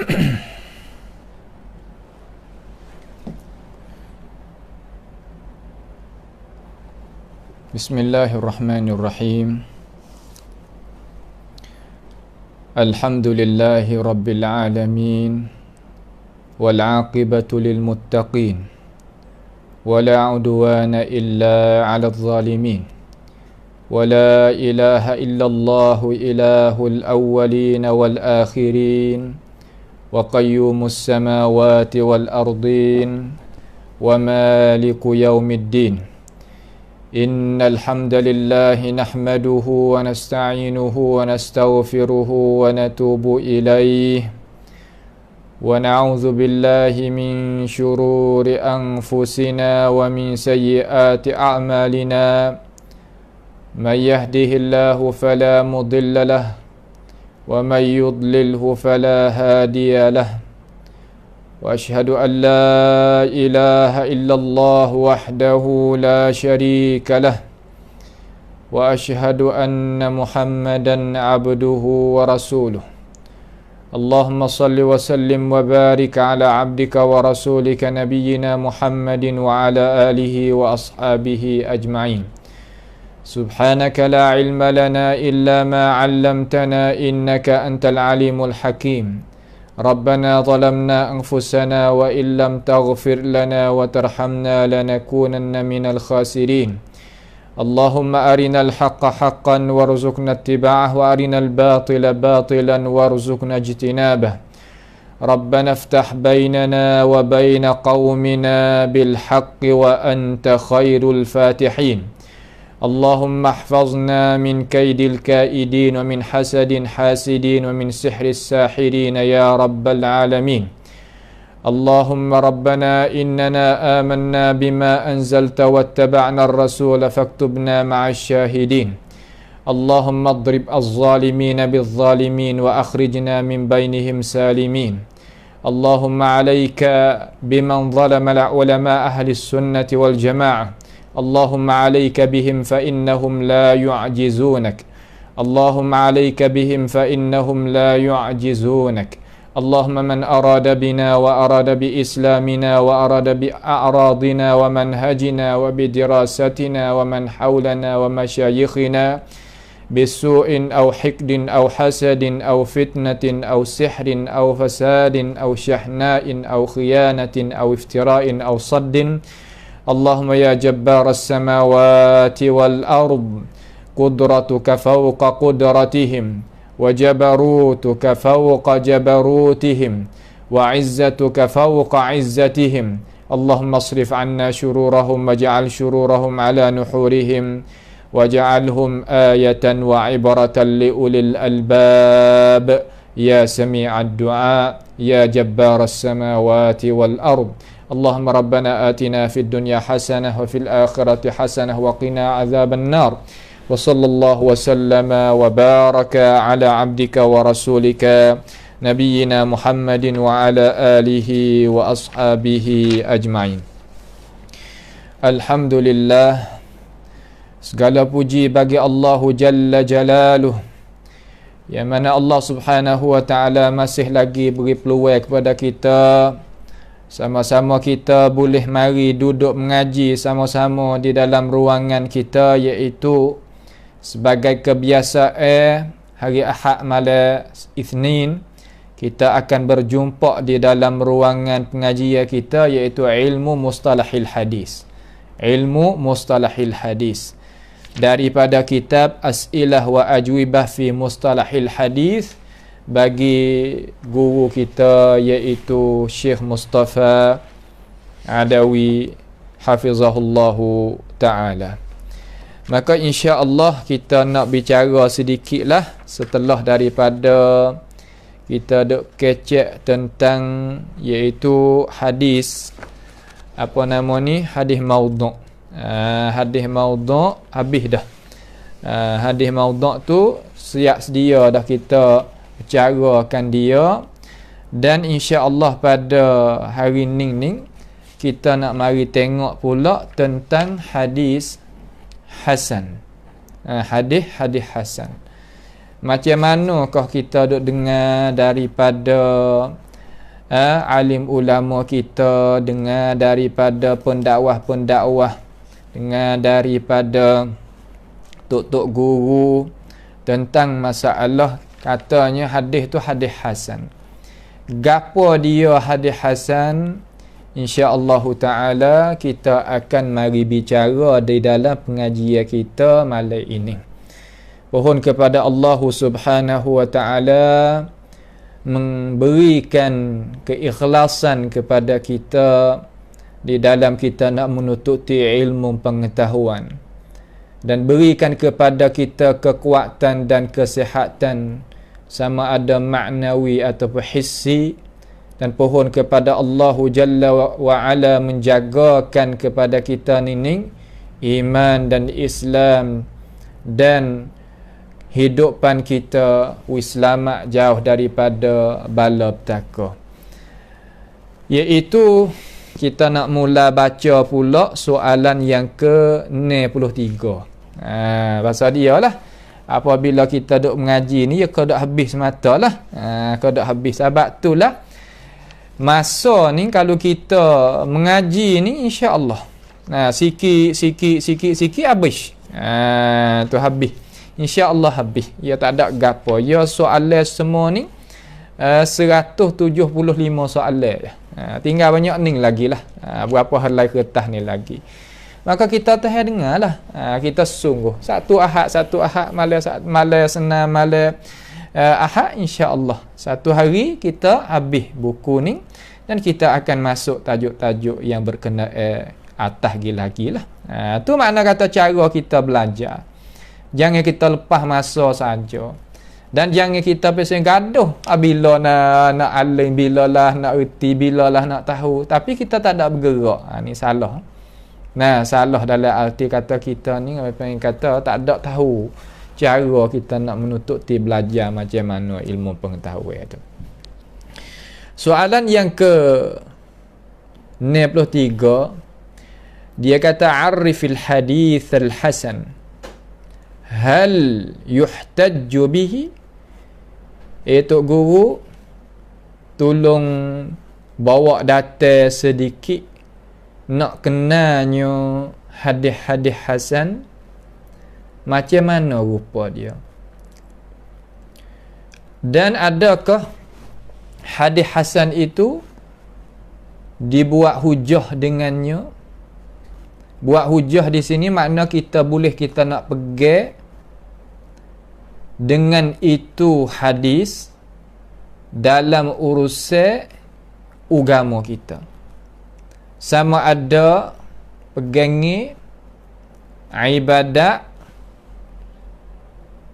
Bismillahirrahmanirrahim. Alhamdulillahi rabbil alamin. Wal aqibatu lil muttaqin. Wala udwana illa 'alal zalimin. Wala ilaha illallah ilahul awwalin wal akhirin. Wa qayyumus samawati wal ardin. Wa maliku yaumiddin. Innal hamdalillahi nahmaduhu wa nasta'inuhu wa nastaghfiruhu wa natubu ilayhi wa na'udzu billahi min shururi anfusina wa min sayyiati a'malina may yahdihillahu fala mudilla lahu wa may yudlilhu fala hadiya lahu wa ashhadu an la ilaha illallah wahdahu la syarika lah wa ashhadu anna Muhammadan abduhu wa rasuluh. Allahumma salli wa sallim wa barik ala abdika wa rasulika nabiyyina Muhammadin wa ala alihi wa ashabihi ajma'in. Subhanaka la ilma lana illa ma 'allamtana innaka antal alimul hakim. Rabbana zalamna anfusana wa illam taghfir lana wa tarhamna lanakunanna minal khasirin. Allahumma arinal haqqa haqqan warzuqna ittiba'ah wa arinal batila batilan warzuqna ijtinabah. Rabbana iftah bainana wa baina qaumina bil haqqi wa anta khairul fatihin. Allahumma ihfazna min kaidil kaidin wa min hasadin hasidin wa min sihris sahirin ya rabbal alamin. Allahumma rabbana innana amanna bima anzalta wattaba'na ar-rasula faktubna ma'asy syahidin. Allahumma adrib az-zalimina bil-zalimin wa akhrijna min bainihim salimin. Allahumma alayka biman zalama al-ulama ahli sunnati wal jama'ah. اللهم عليك بهم فإنهم لا يعجزونك. اللهم عليك بهم فإنهم لا يعجزونك. اللهم من أراد بنا وأراد بإسلامنا وأراد بأعراضنا ومنهجنا وبدراستنا ومن حولنا ومشايخنا بسوء أو حقد أو حسد أو فتنة أو سحر أو فساد أو شحناء أو خيانة أو افتراء أو صد. اللهم يا جبار السماوات والأرض قدرتك فوق قدرتهم وجبروتك فوق جبروتهم وعزتك فوق عزتهم. اللهم اصرف عنا شرورهم واجعل شرورهم على نحورهم واجعلهم آية وعبرة لأولي الألباب يا سميع الدعاء يا جبار السماوات والأرض. اللهم ربنا آتنا في الدنيا حسنة وفي الآخرة حسنة وقنا عذاب النار. وصلى الله وسلم وبارك على عبدك ورسولك نبينا محمد وعلى آله وأصحابه أجمعين. Alhamdulillah, segala puji bagi Allah Jalla Jalaluh, yang mana Allah Subhanahu wa ta'ala masih lagi beri peluang kepada kita, sama-sama kita boleh mari duduk mengaji sama-sama di dalam ruangan kita, iaitu sebagai kebiasaan hari Ahad malam Isnin kita akan berjumpa di dalam ruangan pengajian kita, iaitu ilmu mustalahil hadis. Ilmu mustalahil hadis daripada kitab As'ilah wa Ajwibah fi Mustalahil Hadis bagi guru kita, iaitu Syekh Mustafa Adawi hafizahullahu ta'ala. Maka insya-Allah kita nak bicara sedikitlah setelah daripada kita duk kecek tentang iaitu hadis, apa nama ni, hadis maudhu'. Hadis maudhu' habis dah. Hadis maudhu' tu siap sedia dah kita bicarakan dia, dan insya-Allah pada hari ni kita nak mari tengok pula tentang hadis hasan. Hadis hasan. Macam manakah kita duk dengar daripada alim ulama kita, dengar daripada pendakwah-pendakwah, dengar daripada tok-tok guru tentang masalah, katanya hadis tu hadis hasan. Gapo dia hadis hasan? InsyaAllah ta'ala kita akan mari bicara di dalam pengajian kita malam ini. Mohon kepada Allah subhanahu wa ta'ala memberikan keikhlasan kepada kita di dalam kita nak menututi ilmu pengetahuan, dan berikan kepada kita kekuatan dan kesihatan sama ada maknawi ataupun hissi. Dan pohon kepada Allah Jalla wa'ala menjagakan kepada kita ni iman dan Islam, dan hidupan kita selamat jauh daripada bala petaka. Iaitu kita nak mula baca pula soalan yang ke-63. Pasal dia lah, apabila kita duk mengaji ni, ya kau dak habis semata lah. Kau dak habis. Sebab tu lah masa ni kalau kita mengaji ni, insya-Allah sikit habis. Tu habis. InsyaAllah habis. Ya tak ada gapo. Ya soalan semua ni 175 soalan. Tinggal banyak ni lagi lah. Berapa helai kertas ni lagi. Maka kita tahan dengar lah. Kita sungguh. Satu ahad malam senang, malam ahad, insyaAllah satu hari kita habis buku ni, dan kita akan masuk tajuk-tajuk yang berkenaan atas gila-gila. Tu makna kata cara kita belajar. Jangan kita lepas masa saja, dan jangan kita pasang gaduh bila nak alim, bila lah nak erti, bila lah nak tahu, tapi kita tak ada bergerak. Ni salah. Salah dalam arti kata kita ni apa yang kata tak ada tahu cara kita nak menututi belajar macam mana ilmu pengetahuan tu. Soalan yang ke-63, dia kata arifil hadith al-hasan hal yuhtajju bihi. Tok guru tolong bawa data sedikit nak kenanya hadis-hadis hasan macam mana rupa dia, dan adakah hadis hasan itu dibuat hujah dengannya. Buat hujah di sini makna kita boleh kita nak pegang dengan itu hadis dalam urusan agama kita, sama ada pegangi ibadat,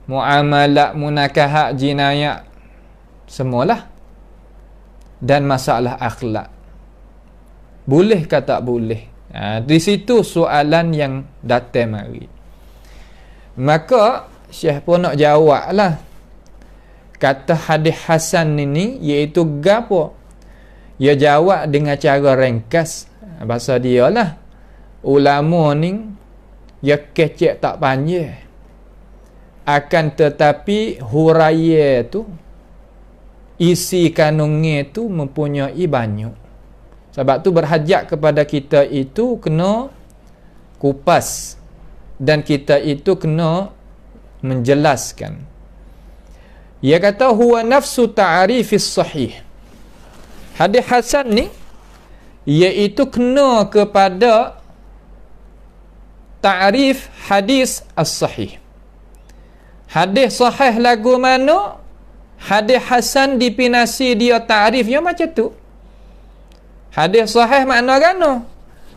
muamalat, munakahat, jinayat, semualah, dan masalah akhlak. Boleh ke tak boleh? Di situ soalan yang datang mari. Maka Syekh pun nak jawab lah. Kata hadis hasan ini iaitu gapo? Dia jawab dengan cara ringkas. Bahasa dia lah, ulama ni dia kecek tak panjang, akan tetapi huraya tu, isi kanunnya tu mempunyai banyak. Sebab tu berhajat kepada kita itu kena kupas, dan kita itu kena menjelaskan. Ia kata huwa nafsu ta'rifis sahih. Hadis hasan ni iaitu kena kepada ta'rif hadis as-sahih. Hadis sahih lagu mana, hadis hasan dipinasi dia ta'rifnya macam tu. Hadis sahih makna gano?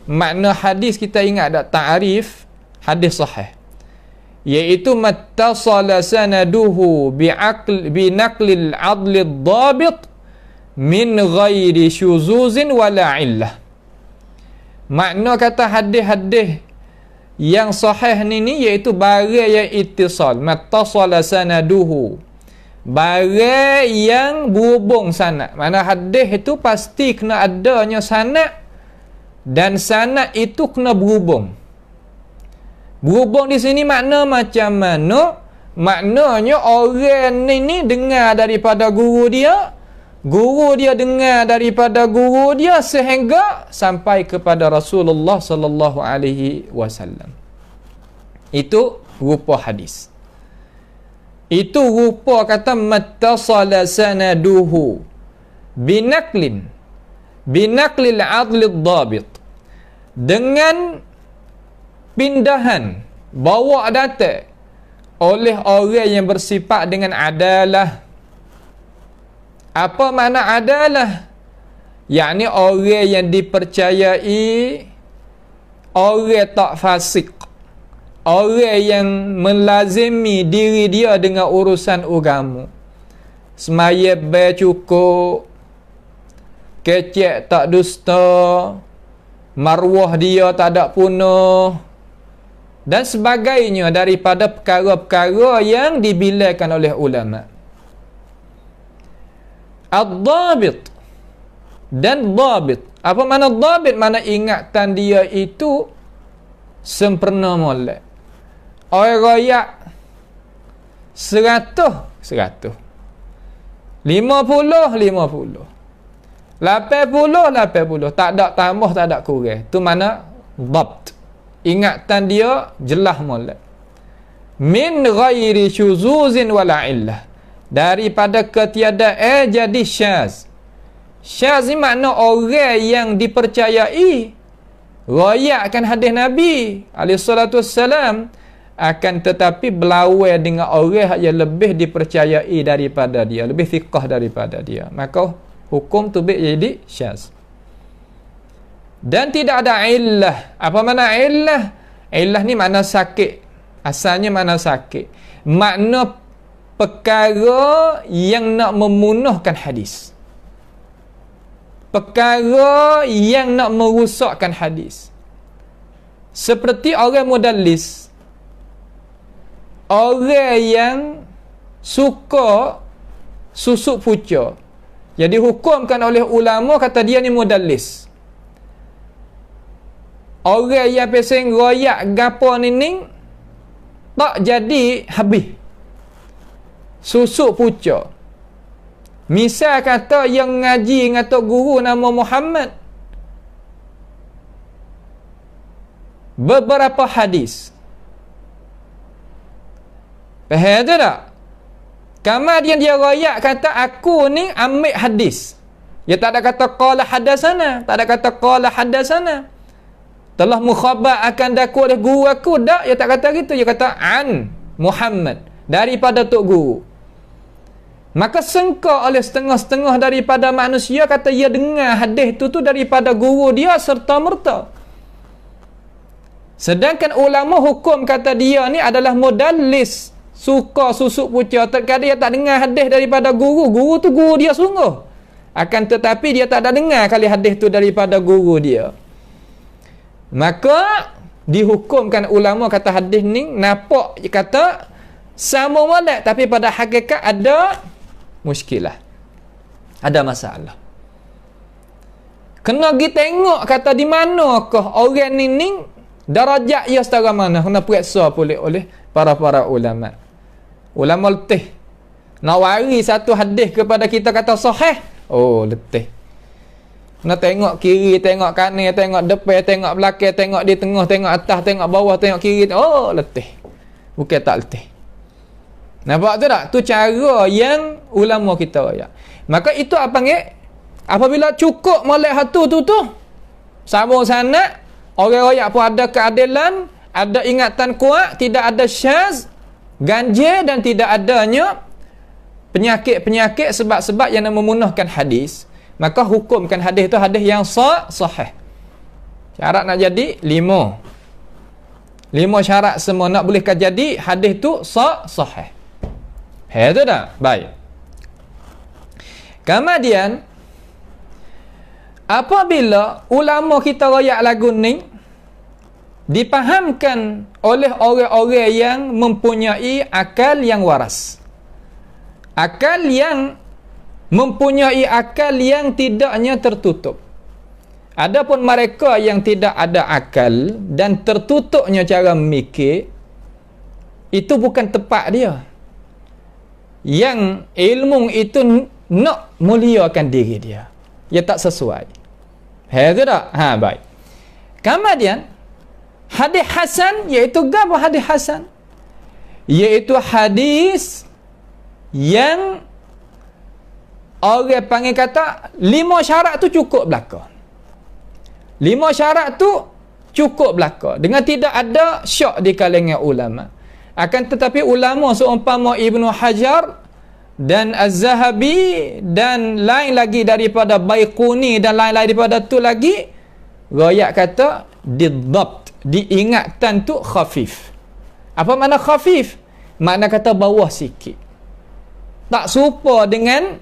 Makna hadis kita ingat tak ta'rif hadis sahih, iaitu mattasala sanaduhu binaqlil adlid dabit min ghairi syuzuzin wala illah. Makna kata hadis-hadis yang sahih ni iaitu barang yang ittisal, mattasala sanaduhu, barang yang berhubung sanad. Mana hadis itu pasti kena adanya sanad, dan sanad itu kena berhubung. Berhubung di sini makna macam mana? Maknanya orang ni dengar daripada guru dia, Guru dia dengar daripada guru dia sehingga sampai kepada Rasulullah sallallahu alaihi wasallam. Itu rupa hadis. Itu rupa kata mattasala sanaduhu binaklil adlid dhabit, dengan pindahan bawa datang oleh orang yang bersifat dengan adalah. Apa makna adalah? Yakni orang yang dipercayai, orang tak fasik, orang yang melazimi diri dia dengan urusan agama. Semaya bercukup, kecek tak dusta, maruah dia tak ada punah, dan sebagainya daripada perkara-perkara yang dibilangkan oleh ulama. Ad-dhabit dan dhabit. Apa makna dhabit? Mana ingatan dia itu sempurna molek. Orang royak 100 50 80 tak ada tambah, tak ada kurang. Tu mana dhabt. Ingatan dia jelas molek. Min ghairi syuzuzin wala illah. Daripada ketiadaan jadi syaz. Syaz ni makna orang yang dipercayai royakkan hadis Nabi alaihi salatu wassalam, akan tetapi berlawan dengan orang yang lebih dipercayai daripada dia, lebih thiqah daripada dia, maka hukum tu jadi syaz. Dan tidak ada illah. Apa makna illah? Illah ni makna sakit. Asalnya makna sakit. Makna perkara yang nak memunahkan hadis. Perkara yang nak merosakkan hadis. Seperti orang mudallis. Orang yang suka susuk puca. Jadi hukumkan oleh ulama, kata dia ni mudallis. Orang yang pesing royak gapo ni tak jadi habis. Susuk puca. Misal kata yang ngaji dengan tok guru nama Muhammad, beberapa hadis. Faham tak? Kemudian dia royak kata aku ni ambil hadis. Dia tak ada kata qala hadasana, tak ada kata qala hadasana. Telah mukhabar akan daku oleh guru aku, tak, dia tak kata gitu. Dia kata an Muhammad, daripada tok guru. Maka sengka oleh setengah-setengah daripada manusia kata ia dengar hadis tu daripada guru dia serta merta. Sedangkan ulama hukum kata dia ni adalah mudallis, suka susuk puca. Terkadang dia tak dengar hadis daripada guru. Guru tu guru dia sungguh. Akan tetapi dia tak ada dengar kali hadis tu daripada guru dia. Maka dihukumkan ulama kata hadis ni nampak kata sama molek, tapi pada hakikat ada muskilah. Ada masalah. Kena pergi tengok kata di manakah orang ni darajat ia setara mana. Kena periksa pulih oleh para ulama. Ulama letih. Nak wari satu hadis kepada kita kata sahih. Oh, letih. Kena tengok kiri, tengok kanan, tengok depan, tengok belakang, tengok di tengah, tengok atas, tengok bawah, tengok kiri. Oh, letih. Bukan tak letih. Nampak tu tak? Tu cara yang ulama kita royak. Maka itu apa panggil? Apabila cukup molek hatu tu sama sanad, orang royak pun ada keadilan, ada ingatan kuat, tidak ada syaz, ganjil, dan tidak adanya penyakit-penyakit sebab-sebab yang memunahkan hadis, maka hukumkan hadis itu hadis yang sahih. Syarat nak jadi 5 syarat semua nak bolehkah jadi hadis tu sahih. Itu dah. Baik. Kemudian apabila ulama kita royak lagu ni dipahamkan oleh orang-orang yang mempunyai akal yang waras, akal yang mempunyai akal yang tidaknya tertutup. Adapun mereka yang tidak ada akal dan tertutupnya cara memikir, itu bukan tepat dia. Yang ilmu itu nak muliakan diri dia. Ia tak sesuai. Itu tak? Baik. Kemudian hadis hasan, iaitu apa hadis hasan? Iaitu hadis yang orang panggil kata 5 syarat tu cukup belaka. 5 syarat tu cukup belaka. Dengan tidak ada syak di kalangan ulama. Akan tetapi ulama seumpama Ibnu Hajar dan Az-Zahabi dan lain lagi daripada Baiquni dan lain-lain daripada tu lagi, riwayat kata didabt, diingatan tu khafif. Apa makna khafif? Makna kata bawah sikit. Tak serupa dengan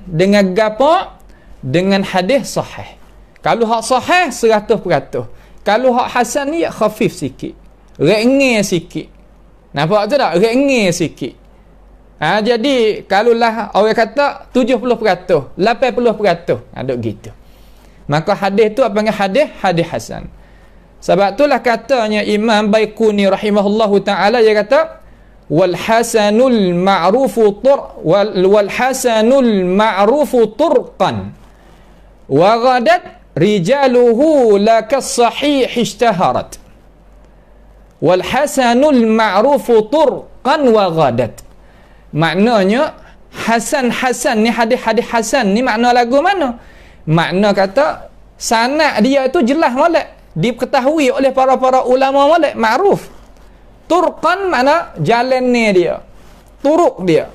gapo? Dengan hadis sahih. Kalau hak sahih 100%. Kalau hak hasan ni khafif sikit. Rengeh sikit. Nampak tu tak? Rengeh sikit. Jadi kalaulah orang kata 70%, 80%, duk gitu. Maka hadis tu apa panggil hadis hasan. Sebab itulah katanya Imam Baiquni rahimahullahu taala, dia kata wal hasanul ma'rufu turqan wa ghadat rijaluhu la kas-sahih ishtaharat. Wal hasanul ma'rufu turqan wa ghadat. Maknanya hasan ni, hadis hasan ni makna lagu mana? Makna kata sanad dia itu jelas molek, diketahui oleh para ulama molek, ma'ruf. Turqan makna jalan ni dia, turuk dia.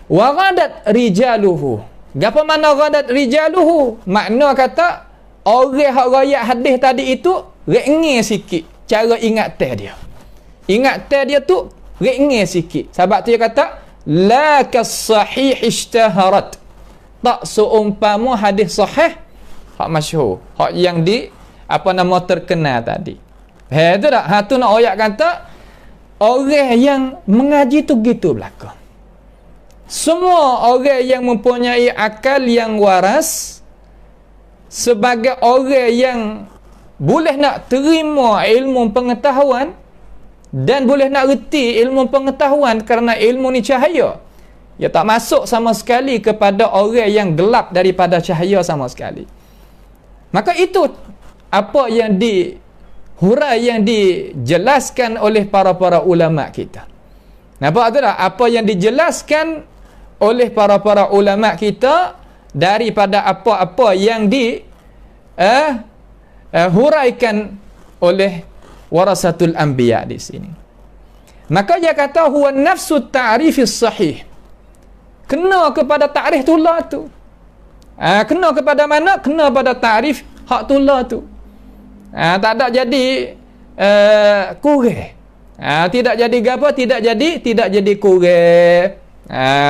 Wa ghadat rijaluhu. Apa makna ghadat rijaluhu? Makna kata orang hak riwayat hadis tadi itu rengeh sikit cara ingatan dia. Ingatan dia tu rengeh sikit. Sebab tu dia kata la kas-sahih ishtaharat. Tak seumpama hadis sahih hak masyhur, hak yang di terkenal tadi. Itu tak? Tu nak ayat kata orang yang mengaji tu gitu belaka. Semua orang yang mempunyai akal yang waras, sebagai orang yang boleh nak terima ilmu pengetahuan dan boleh nak reti ilmu pengetahuan, kerana ilmu ni cahaya. Ia tak masuk sama sekali kepada orang yang gelap daripada cahaya sama sekali. Maka itu apa yang dihurai, yang dijelaskan oleh para ulama kita. Nampak tak? Apa yang dijelaskan oleh para ulama kita daripada apa-apa yang huraikan oleh warasatul anbiya di sini. Maka dia kata huwa nafsu ta'rifis sahih. Kena kepada ta'rif tulah tu. Kena kepada mana? Kena pada ta'rif hak tulah tu. Tak ada jadi kurang. Tidak jadi gapo? Tidak jadi kurang.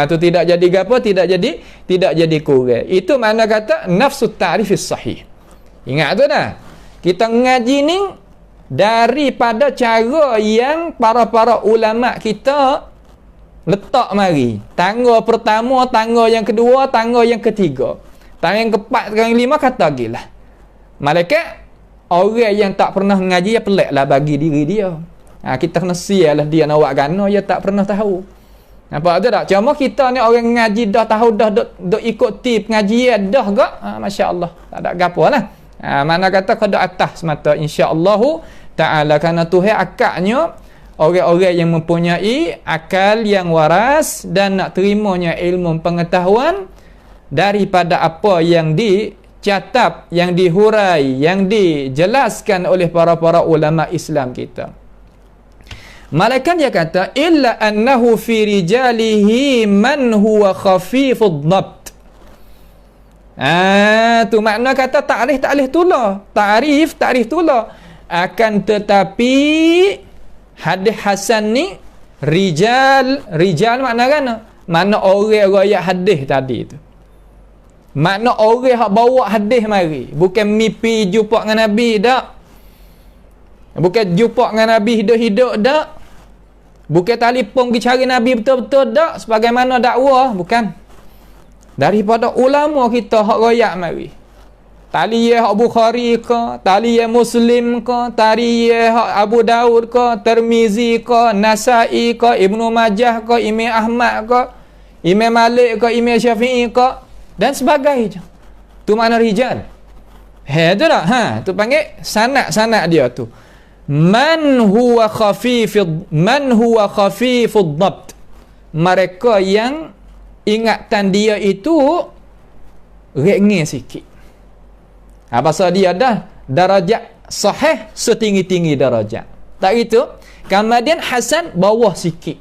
Tu tidak jadi gapo? Tidak jadi kurang. Itu makna kata nafsu ta'rifis sahih. Ingat tu dah. Kita ngaji ni daripada cara yang para ulama kita letak mari. Tangga pertama, tangga yang kedua, tangga yang ketiga. Tangga yang keempat, tangga yang lima kata gilah. Malaikat orang yang tak pernah mengaji, ya pelik lah bagi diri dia. Kita kena sial lah dia nak buat gana, dia tak pernah tahu. Nampak tu tak? Cuma kita ni orang ngaji dah tahu, dah duk ikut tip pengajian dah gak. Masya Allah, tak ada gapo lah. Mana kata kada atas semata insya-Allah taala, kerana Tuhan akaknya orang-orang yang mempunyai akal yang waras dan nak terimanya ilmu pengetahuan daripada apa yang dicatat, yang dihurai, yang dijelaskan oleh para ulama Islam kita. Malaikat dia kata illa annahu fi rijalihi man huwa khafifud dhabt. Tu makna kata ta'rif tulah. Ta'rif tulah. Akan tetapi hadis hasan ni rijal makna kan? Makna orang riwayat hadis tadi tu. Makna orang hak bawa hadis mari, bukan mimpi jumpa dengan Nabi dak. Bukan jumpa dengan Nabi hidup-hidup dak. Bukan telefon pergi cari Nabi betul-betul dak sebagaimana dakwah, bukan. Daripada ulama kita hak riwayat mari. Taliyah hak Bukhari ke, taliyah Muslim ke, taliyah hak Abu Daud ke, Tirmizi ke, Nasai ke, Ibnu Majah ke, Imam Ahmad ke, Imam Malik ke, Imam Syafi'i ke. dan sebagainya. Tu makna rijal. Tu tak? Tu panggil sanad dia tu. Man huwa khafifud dhabt. Mereka yang ingatan dia itu ringan sikit. Pasal dia dah darajat sahih setinggi-tinggi darajat. Tak gitu. Kemudian hasan bawah sikit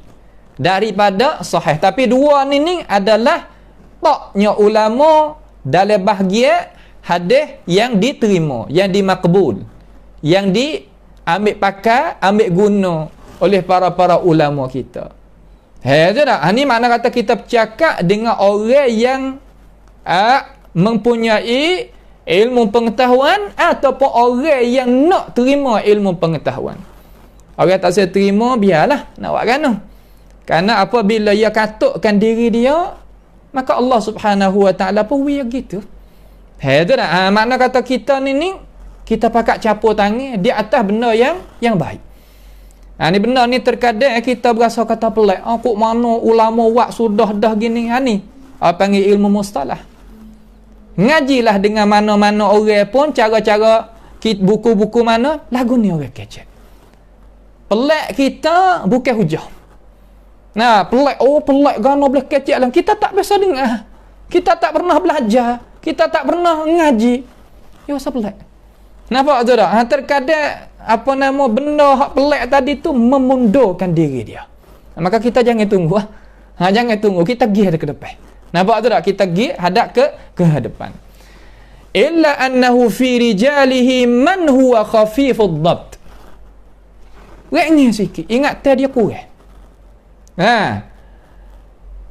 daripada sahih. Tapi dua ni adalah taknya ulama dalam bahagian hadis yang diterima, yang dimakbul, yang diambil pakai, ambil guna oleh para ulama kita. Tu tak? Ni makna kata kita bercakap dengan orang yang mempunyai ilmu pengetahuan ataupun orang yang nak terima ilmu pengetahuan. Orang tak saya terima, biarlah nak buat kan. Kerana apabila ia katukkan diri dia, maka Allah Subhanahu wa taala pun gitu. Tu tak? Makna kata kita ni kita pakat capur tangan di atas benda yang baik. Ni benda ni terkadang kita berasa kata pelik. Kok mana ulama buat sudah dah gini. Ni panggil ilmu mustalah. Ngajilah dengan mana-mana orang pun cara-cara buku-buku mana lagu ni orang kecek. Pelik kita bukan hujah. Pelik gana boleh kecek lah. Kita tak biasa dengar. Kita tak pernah belajar. Kita tak pernah ngaji. Ya usah pelik. Nampak tu tak? Terkadang benda hak pelik tadi tu memundurkan diri dia. Maka kita jangan tunggu. Jangan tunggu. Kita pergi ke depan. Nampak tu tak? Kita pergi hadap ke hadapan. Illa annahu fi rijalihi man huwa khafifud dhabt. Ringan sikit. Ingat dia kurang.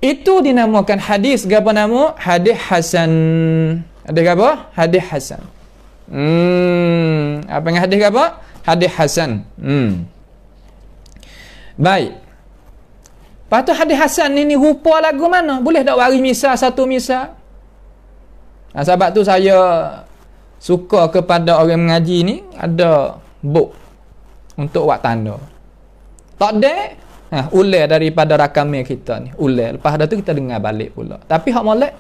Itu dinamakan hadis. Apa nama? Hadis hasan. Hadis apa? Hadis hasan. Apa yang hadis apa? Hadis hasan. Baik. Lepas tu hadis hasan ni rupa lagu mana? Boleh tak bagi misal satu misal? Sebab tu saya suka kepada orang mengaji ni ada buk untuk buat tanda. Tak ada ular daripada rakaman kita ni. Ular. Lepas tu kita dengar balik pula. Tapi hak molek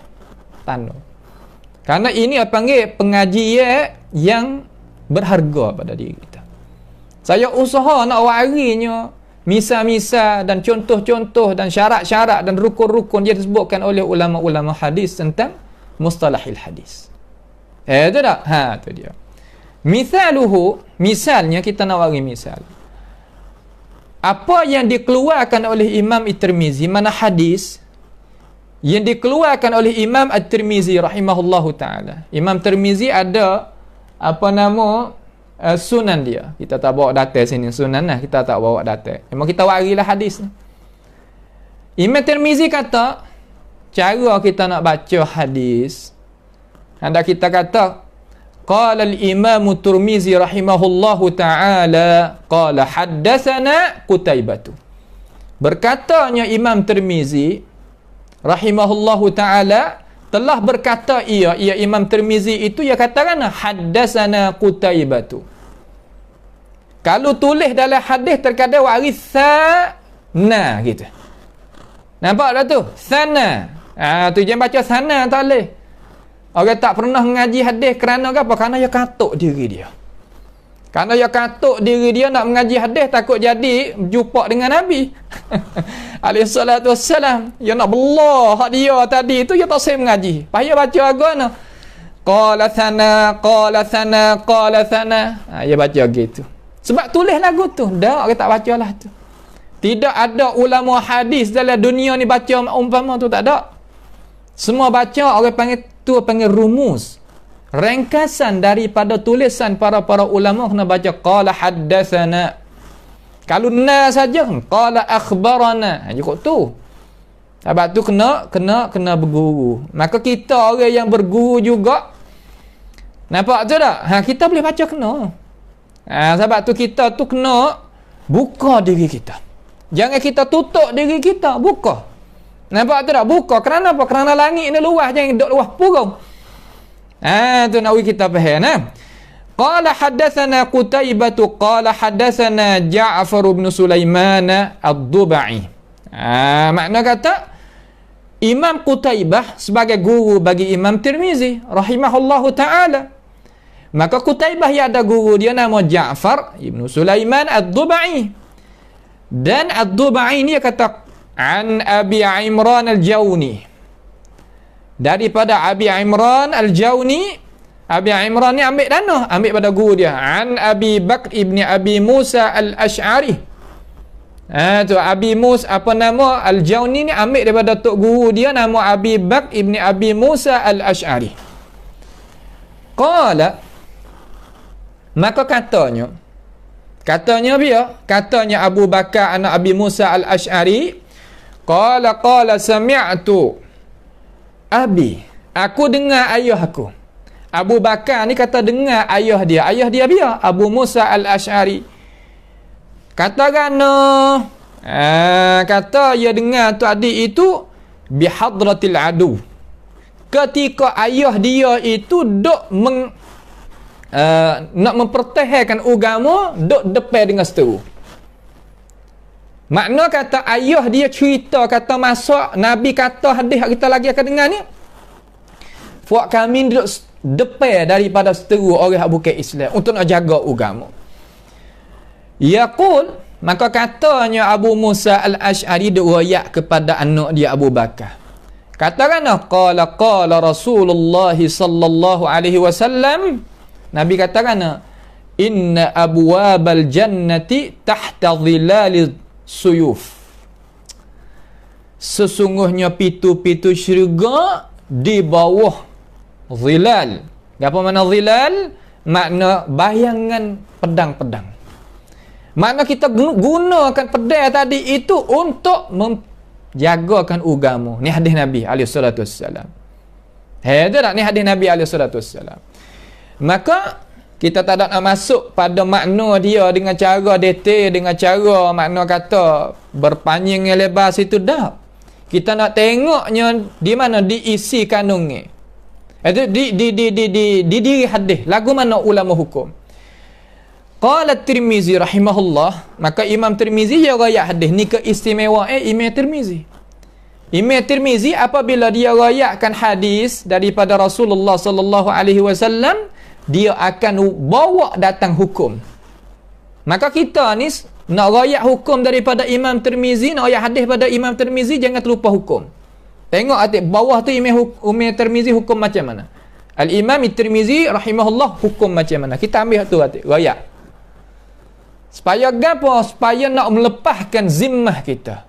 tanda. Karena ini panggil pengajian yang berharga pada diri kita. Saya usaha nak warinya misal-misal dan contoh-contoh dan syarat-syarat dan rukun-rukun yang disebutkan oleh ulama-ulama hadis tentang mustalahil hadis. Tu tak? Tu dia. Misalnya kita nak wari misal. Apa yang dikeluarkan oleh Imam At-Tirmizi, mana hadis yang dikeluarkan oleh Imam At-Tirmizi rahimahullahu ta'ala. Imam Tirmizi ada sunan dia. Kita tak bawa data sini sunan lah. Kita tak bawa data. Memang kita warilah hadis. Imam Tirmizi kata, cara kita nak baca hadis, hendak kita kata, qala al-Imam Tirmizi rahimahullahu ta'ala, qala haddatsana Qutaibah. Berkatanya Imam Tirmizi rahimahullahu ta'ala telah berkata ia Imam Tirmizi itu ia katakan haddatsana Qutaibah. Kalau tulis dalam hadis terkadang waris sana gitu. Nampak tak tu? Sana. Tu jangan baca sana tak boleh. Orang tak pernah mengaji hadis kerana apa? Kerana dia katuk diri dia. Kerana dia katuk diri dia nak mengaji hadis takut jadi jumpa dengan Nabi. Alaihi salatu wassalam. Dia nak belah hak dia tadi tu dia tak saya mengaji. Payah baca agama. Qala sana. Dia baca gitu. Sebab tulis lagu tu. Dah orang tak bacalah tu. Tidak ada ulama hadis dalam dunia ni baca umpama tu, tak ada. Semua baca orang panggil rumus. Ringkasan daripada tulisan para ulama kena baca qala haddatsana. Kalau na saja qala akhbarana. Cukup tu. Sebab tu kena berguru. Maka kita orang yang berguru juga, nampak tu tak? Kita boleh baca kena. Sebab tu kita tu kena buka diri kita. Jangan kita tutup diri kita, buka. Nampak tu tak? Buka. Kerana apa? Kerana langit ni luas, jangan duduk luas purung. Tu nak kita faham. Qala haddatsana Qutaibah qala haddatsana Ja'far bin Sulaiman ad-Dubai. Makna kata Imam Qutaibah sebagai guru bagi Imam Tirmizi rahimahullahu ta'ala. Maka Qutaibah yang ada guru dia nama Ja'far Ibn Sulaiman Ad-Dubai. Dan Ad-Dubai ni kata an Abi Imran Al-Jawni. Daripada Abi Imran Al-Jawni, Abi Imran ni ambil dana, ambil pada guru dia. An Abi Bakr ibni Abi Musa Al-Ash'ari. Tu Abi Musa apa nama Al-Jawni ni ambil daripada tok guru dia nama Abi Bakr ibni Abi Musa Al-Ash'ari. Qala, maka katanya Abu Bakar anak Abi Musa Al-Ash'ari, qala sami'tu abi, aku dengar ayah aku. Abu Bakar ni kata dengar ayah dia biar Abu Musa Al-Ash'ari kata ia dengar tu adik itu bihadratil adu, ketika ayah dia itu duk nak mempertahankan agama duk depan dengan seteru. Makna kata ayah dia cerita kata masa Nabi kata hadis kita lagi akan dengar ni, puak kami duduk depan daripada seteru orang bukan Islam untuk nak jaga agama. Yaqul, maka katanya Abu Musa Al-Ash'ari diriwayat kepada anak dia Abu Bakar. Katakanlah qala Rasulullah sallallahu alaihi wasallam, Nabi katakan inna abwabal jannati tahta dhilali suyuf. Sesungguhnya pintu-pintu syurga di bawah zilal. Apa makna zilal? Makna bayangan pedang-pedang. Makna kita gunakan pedang tadi itu untuk menjagakan agama. Ni hadis Nabi alaihi salatu wassalam. Ada tak ni hadis Nabi alaihi salatu wassalam? Maka kita tak nak masuk pada makna dia dengan cara detail, dengan cara makna kata berpanjang yang lebar situ dah. Kita nak tengoknya di mana diisi kandungnya. Itu di diri hadis. Lagu mana ulama hukum. Qala Tirmizi rahimahullah, maka Imam Tirmizi dia riwayat hadis ni keistimewaan Imam Tirmizi. Imam Tirmizi apabila dia riwayatkan hadis daripada Rasulullah sallallahu alaihi wasallam, dia akan bawa datang hukum. Maka kita ni nak riwayat hukum daripada Imam Tirmizi, nak riwayat hadis pada Imam Tirmizi, jangan terlupa hukum. Tengok atas bawah tu Imam Tirmizi hukum macam mana. Al-Imam Tirmizi rahimahullah hukum macam mana. Kita ambil tu atas riwayat. Supaya gapo? Supaya nak melepaskan zimmah kita,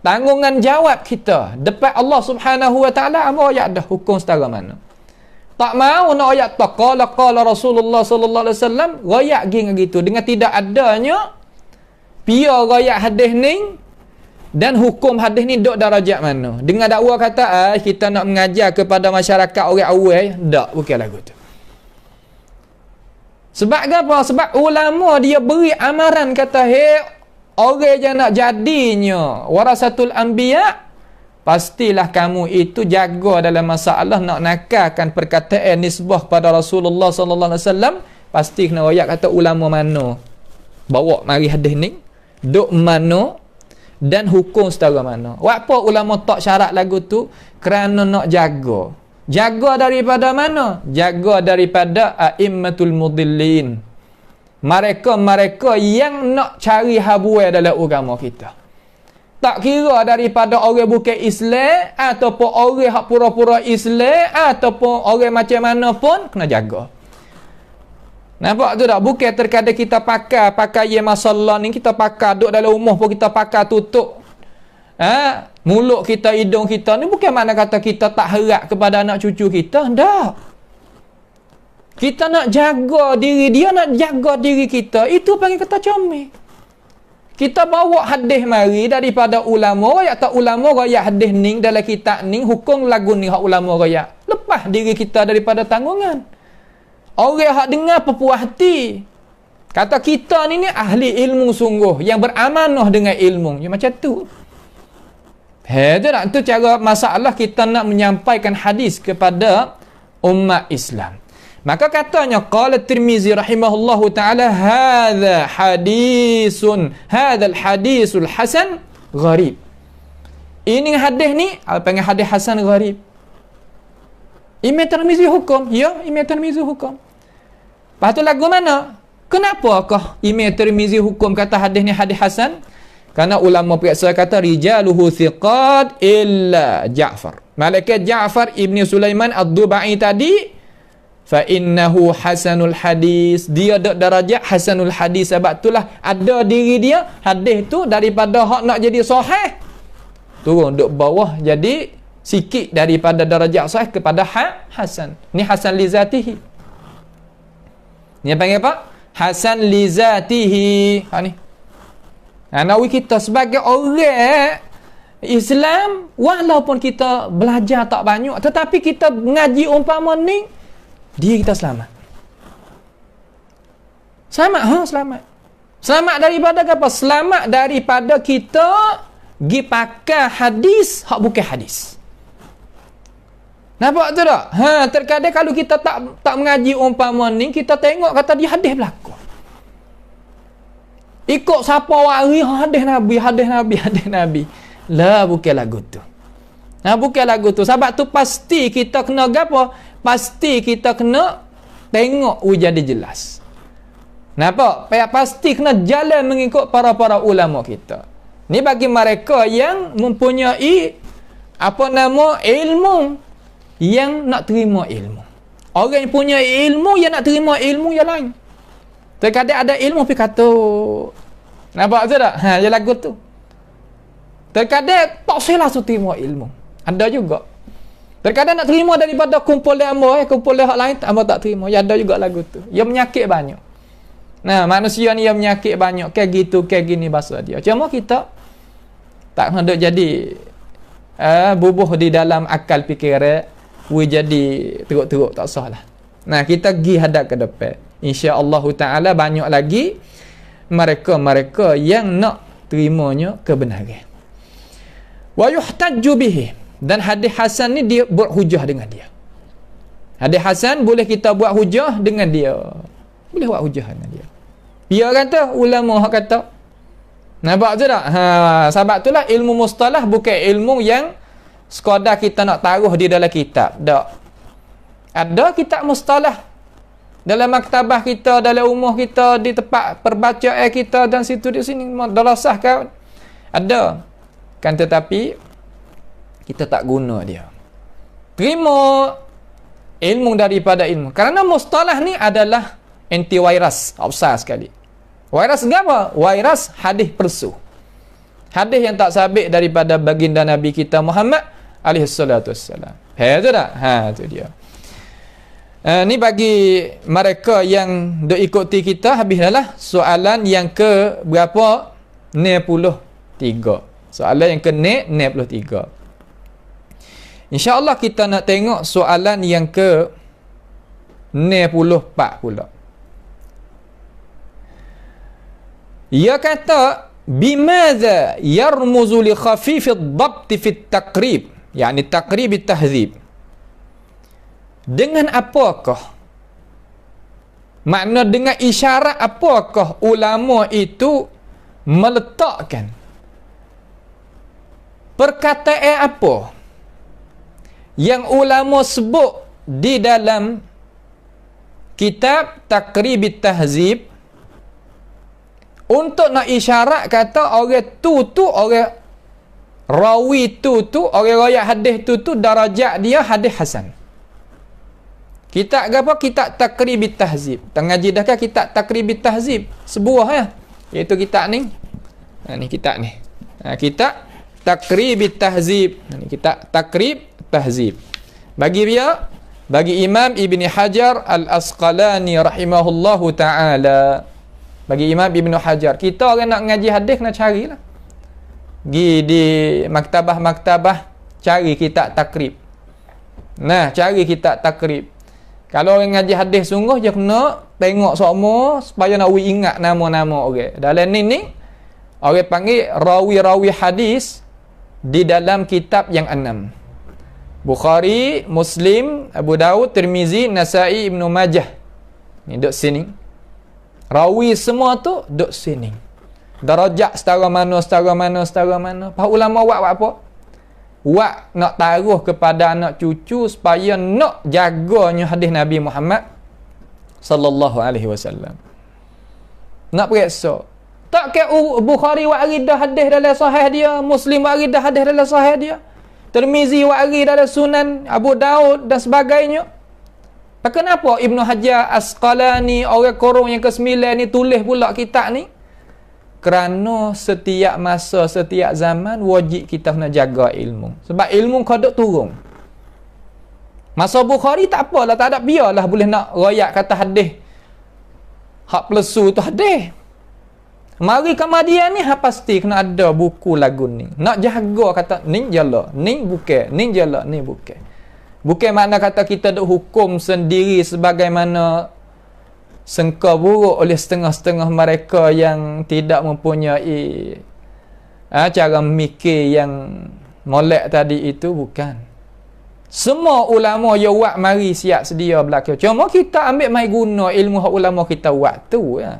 tanggungan jawab kita depan Allah Subhanahu wa taala. Apa ayat dah hukum setara mana? Tak mau nak ayat tak qala Rasulullah sallallahu alaihi wasallam royak geng gitu dengan tidak adanya pia royak hadis ni dan hukum hadis ni dok darajat mana. Dengan dakwa kata kita nak mengajar kepada masyarakat orang awam, tak, bukan lagu tu. Sebab apa? Sebab ulama dia beri amaran kata, orang yang nak jadinya warasatul anbiya, pastilah kamu itu jaga dalam masalah nak nakalkan perkataan nisbah pada Rasulullah sallallahu alaihi wasallam. Pasti kena royak kata ulama mana bawa mari hadis ni, duk mana dan hukum setara mana. Apa ulama tak syarat lagu tu? Kerana nak jaga. Jaga daripada mana? Jaga daripada a'immatul mudillin. Mereka yang nak cari habuai dalam agama kita. Tak kira daripada orang bukan Islam ataupun orang hak pura-pura Islam ataupun orang macam mana pun, kena jaga. Nampak tu tak? Bukan terkadang kita pakai ye masalah ni, kita pakai duduk dalam rumah pun kita pakai tutup mulut kita, hidung kita ni, bukan makna kata kita tak harap kepada anak cucu kita. Tak. Kita nak jaga diri dia, nak jaga diri kita. Itu panggil kata comel. Kita bawa hadis mari daripada ulama, ya tak ulama royak hadis ni dalam kitab ni, hukum lagu ni hak ulama royak. Lepas diri kita daripada tanggungan. Orang hak dengar pepuas hati. Kata kita ni ahli ilmu sungguh, yang beramanah dengan ilmu. Ya macam tu. Tu cara masalah kita nak menyampaikan hadis kepada umat Islam. Maka katanya qala Tirmizi rahimahullahu taala hadzal hadisul hasan gharib. Ini hadis ni panggil hadis hasan gharib. Imam Tirmizi hukum, ya, Imam Tirmizi hukum. Lepas tu lagu mana? Kenapakah Imam Tirmizi hukum kata hadis ni hadis hasan? Karena ulama periksa kata rijaluhu thiqat illa Ja'far. Malaikat Ja'far ibni Sulaiman ad-Dubai tadi fa innahu hasanul hadis. Dia ada darajat hasanul hadis, sebab itulah ada diri dia hadis tu daripada hak nak jadi sahih turun duk bawah jadi sikit daripada darajat sahih kepada hasan. Ni hasan li zatihi. Ni panggil apa? Hasan li zatihi. Ha ni. Nawi kita sebagai orang Islam, walaupun kita belajar tak banyak, tetapi kita ngaji umpama ni, dia kita selamat. Selamat, selamat. Selamat daripada apa? Selamat daripada kita pergi pakai hadis hak bukan hadis. Nampak tu tak? Terkadang kalau kita tak mengaji umpama ni, kita tengok kata dia hadis berlaku. Ikut siapa wari hadis Nabi, hadis Nabi, hadis Nabi. Lah bukan lagu tu. Bukan lagu tu. Sebab tu pasti kita kena gapo? Pasti kita kena tengok jadi jelas. Nampak? Pasti kena jalan mengikut para ulama kita. Ni bagi mereka yang mempunyai ilmu, yang nak terima ilmu. Orang yang punya ilmu, yang nak terima ilmu yang lain. Terkadang ada ilmu pergi kata. Nampak tu tak? Dia lagu tu. Terkadang tak salah terima ilmu. Ada juga. Terkadang nak terima daripada kumpul hamba, kumpul hak lain, hamba tak terima. Ya ada juga lagu tu. Ia menyakit banyak. Nah, manusia ni yang menyakit banyak. Kayak gitu, kayak gini bahasa dia. Cuma kita tak hendak jadi bubuh di dalam akal fikiran, jadi teruk-teruk tak salah. Nah, kita pergi hadap ke depan. InsyaAllah ta'ala banyak lagi mereka-mereka yang nak terimanya kebenaran. Wa yuhtajju bihi. Dan hadis hasan ni dia buat hujah dengan dia. Hadis hasan boleh kita buat hujah dengan dia. Boleh buat hujah dengan dia. Dia kata, ulama hak kata. Nampak tu tak? Sebab itulah ilmu mustalah bukan ilmu yang sekadar kita nak taruh di dalam kitab. Tak. Ada kitab mustalah dalam maktabah kita, dalam rumah kita, di tempat perbacaan kita dan situ di sini darasah kan. Ada. Kan tetapi kita tak guna dia. Terima ilmu daripada ilmu. Kerana mustalah ni adalah antivirus. Besar sekali. Virus apa? Virus hadis palsu. Hadis yang tak sabit daripada baginda Nabi kita Muhammad alaihi salatu wassalam. Itu tak? Itu dia. Ni bagi mereka yang duk ikuti kita, habis dah soalan yang ke berapa? 93. Soalan yang ke 93. InsyaAllah kita nak tengok soalan yang ke 94 pula. Ia kata, bimadha yarmuzu li khafif ad-dabt fi at-taqrib, yakni taqrib at-tahzib. Dengan apakah? Makna dengan isyarat apakah ulama itu meletakkan perkataan apa yang ulama sebut di dalam kitab Taqrib at-Tahzib untuk nak isyarat kata orang tu orang rawi tu orang riwayat hadis tu darajat dia hadis hasan. Kitab apa? Kitab Taqrib at-Tahzib. Ngaji dah kan kitab Taqrib at-Tahzib? Sebuah ya. Iaitu kitab ni. Ni kitab ni. Kitab Taqrib at-Tahzib. Ni kitab Taqrib at-Tahzib. Bagi Imam Ibn Hajar Al-Asqalani rahimahullahu ta'ala. Bagi Imam Ibn Hajar. Kita orang nak ngaji hadis kena carilah. Pergi di maktabah-maktabah cari kitab Taqrib. Nah, cari kitab Taqrib. Kalau orang ngaji hadis sungguh je kena tengok semua supaya nak ingat nama-nama orang. Dalam ni orang panggil rawi-rawi hadis di dalam kitab yang 6. Bukhari, Muslim, Abu Daud, Tirmizi, Nasai, Ibnu Majah. Ni duk sini. Rawi semua tu duk sini. Darajat setara mana. Pak ulama buat apa? Wak nak taruh kepada anak cucu supaya nak jaganya hadis Nabi Muhammad sallallahu alaihi wasallam. Nak periksa. Tak ke Bukhari wa aridah hadis dalam sahih dia, Muslim wa aridah hadis dalam sahih dia, Tirmizi wa aridah dalam Sunan, Abu Daud dan sebagainya. Kenapa Ibnu Hajar Asqalani orang korong yang ke-9 ni tulis pula kitab ni? Kerana setiap masa, setiap zaman wajib kita nak jaga ilmu. Sebab ilmu kau duk turun. Masa Bukhari tak apalah, tak ada, biarlah boleh nak royak kata hadis. Hak plesu tu hadis. Mari kemudian ni pasti kena ada buku lagu ni. Nak jaga kata ni jala, ni bukan, ni jala, ni bukan. Bukan makna kata kita duk hukum sendiri sebagaimana sengka buruk oleh setengah-setengah mereka yang tidak mempunyai cara mikir yang molek tadi itu, bukan. Semua ulama yang buat mari siap sedia belaka. Cuma kita ambil mai guna ilmu hak ulama kita buat tu ya.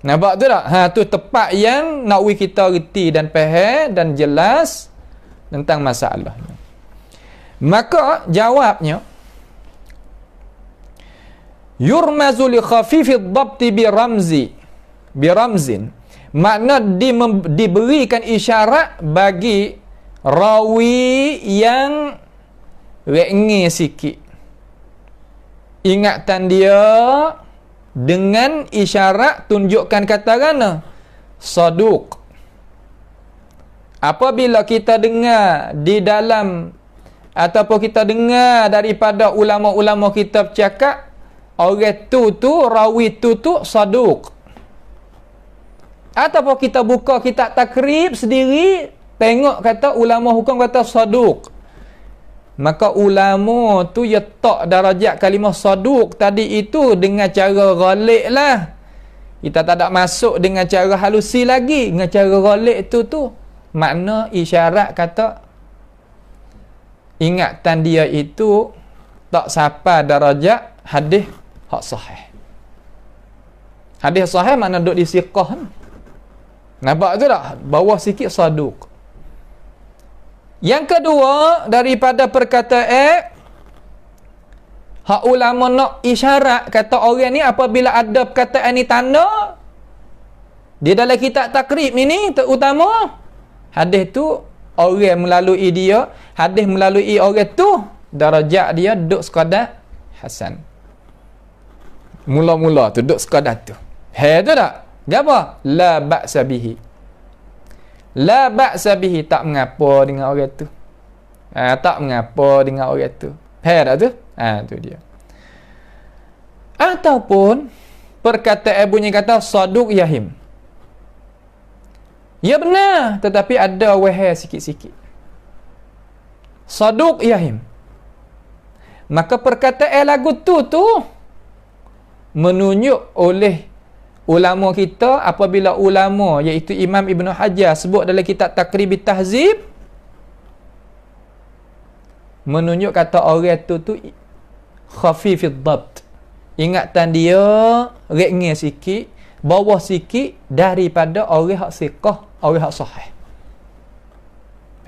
Nampak tu tak? Tu tepat yang nak kita reti dan faham dan jelas tentang masalah. Maka jawabnya, yurmazu li khafifid dhabti bi ramzin, makna diberikan isyarat bagi rawi yang rengeh sikit, ingatan dia dengan isyarat tunjukkan kata gana saduq. Apabila kita dengar di dalam ataupun kita dengar daripada ulama-ulama kita bercakap orang tu rawi tu saduq, ataupun kita buka kitab takrib sendiri tengok kata ulama hukum kata saduq, maka ulama tu ya tak darajat kalimah saduq tadi itu dengan cara ghalib lah. Kita tak ada masuk dengan cara halusi lagi, dengan cara ghalib tu makna isyarat kata ingatan dia itu tak sampai darajat hadis hak sahih. Hadis sahih makna duduk di siqah. Nampak tu tak? Bawah sikit saduq. Yang kedua daripada perkataan hak ulama nak isyarat kata orang ni apabila ada perkataan ni tanda di dalam kitab takrib ini terutama hadis tu orang melalui dia, hadis melalui orang tu darajat dia duduk sekadar hasan. Mula-mula tu duduk sekadar tu. Tu tak? Apa? La ba'sa bihi. La ba'sa bihi, tak mengapa dengan orang tu. Tak mengapa dengan orang tu. Tak tu? Tu dia. Ataupun perkataan bunyi kata saduq yahim. Ya benar, tetapi ada wahai sikit-sikit. Saduq yahim. Maka perkataan lagu tu menunjuk oleh ulama kita apabila ulama iaitu Imam Ibn Hajar sebut dalam kitab Takribit Tahzib, menunjuk kata orang tu khafifid dhabt. Ingatan dia rengeh sikit, bawah sikit daripada orang hak siqah, orang hak sahih.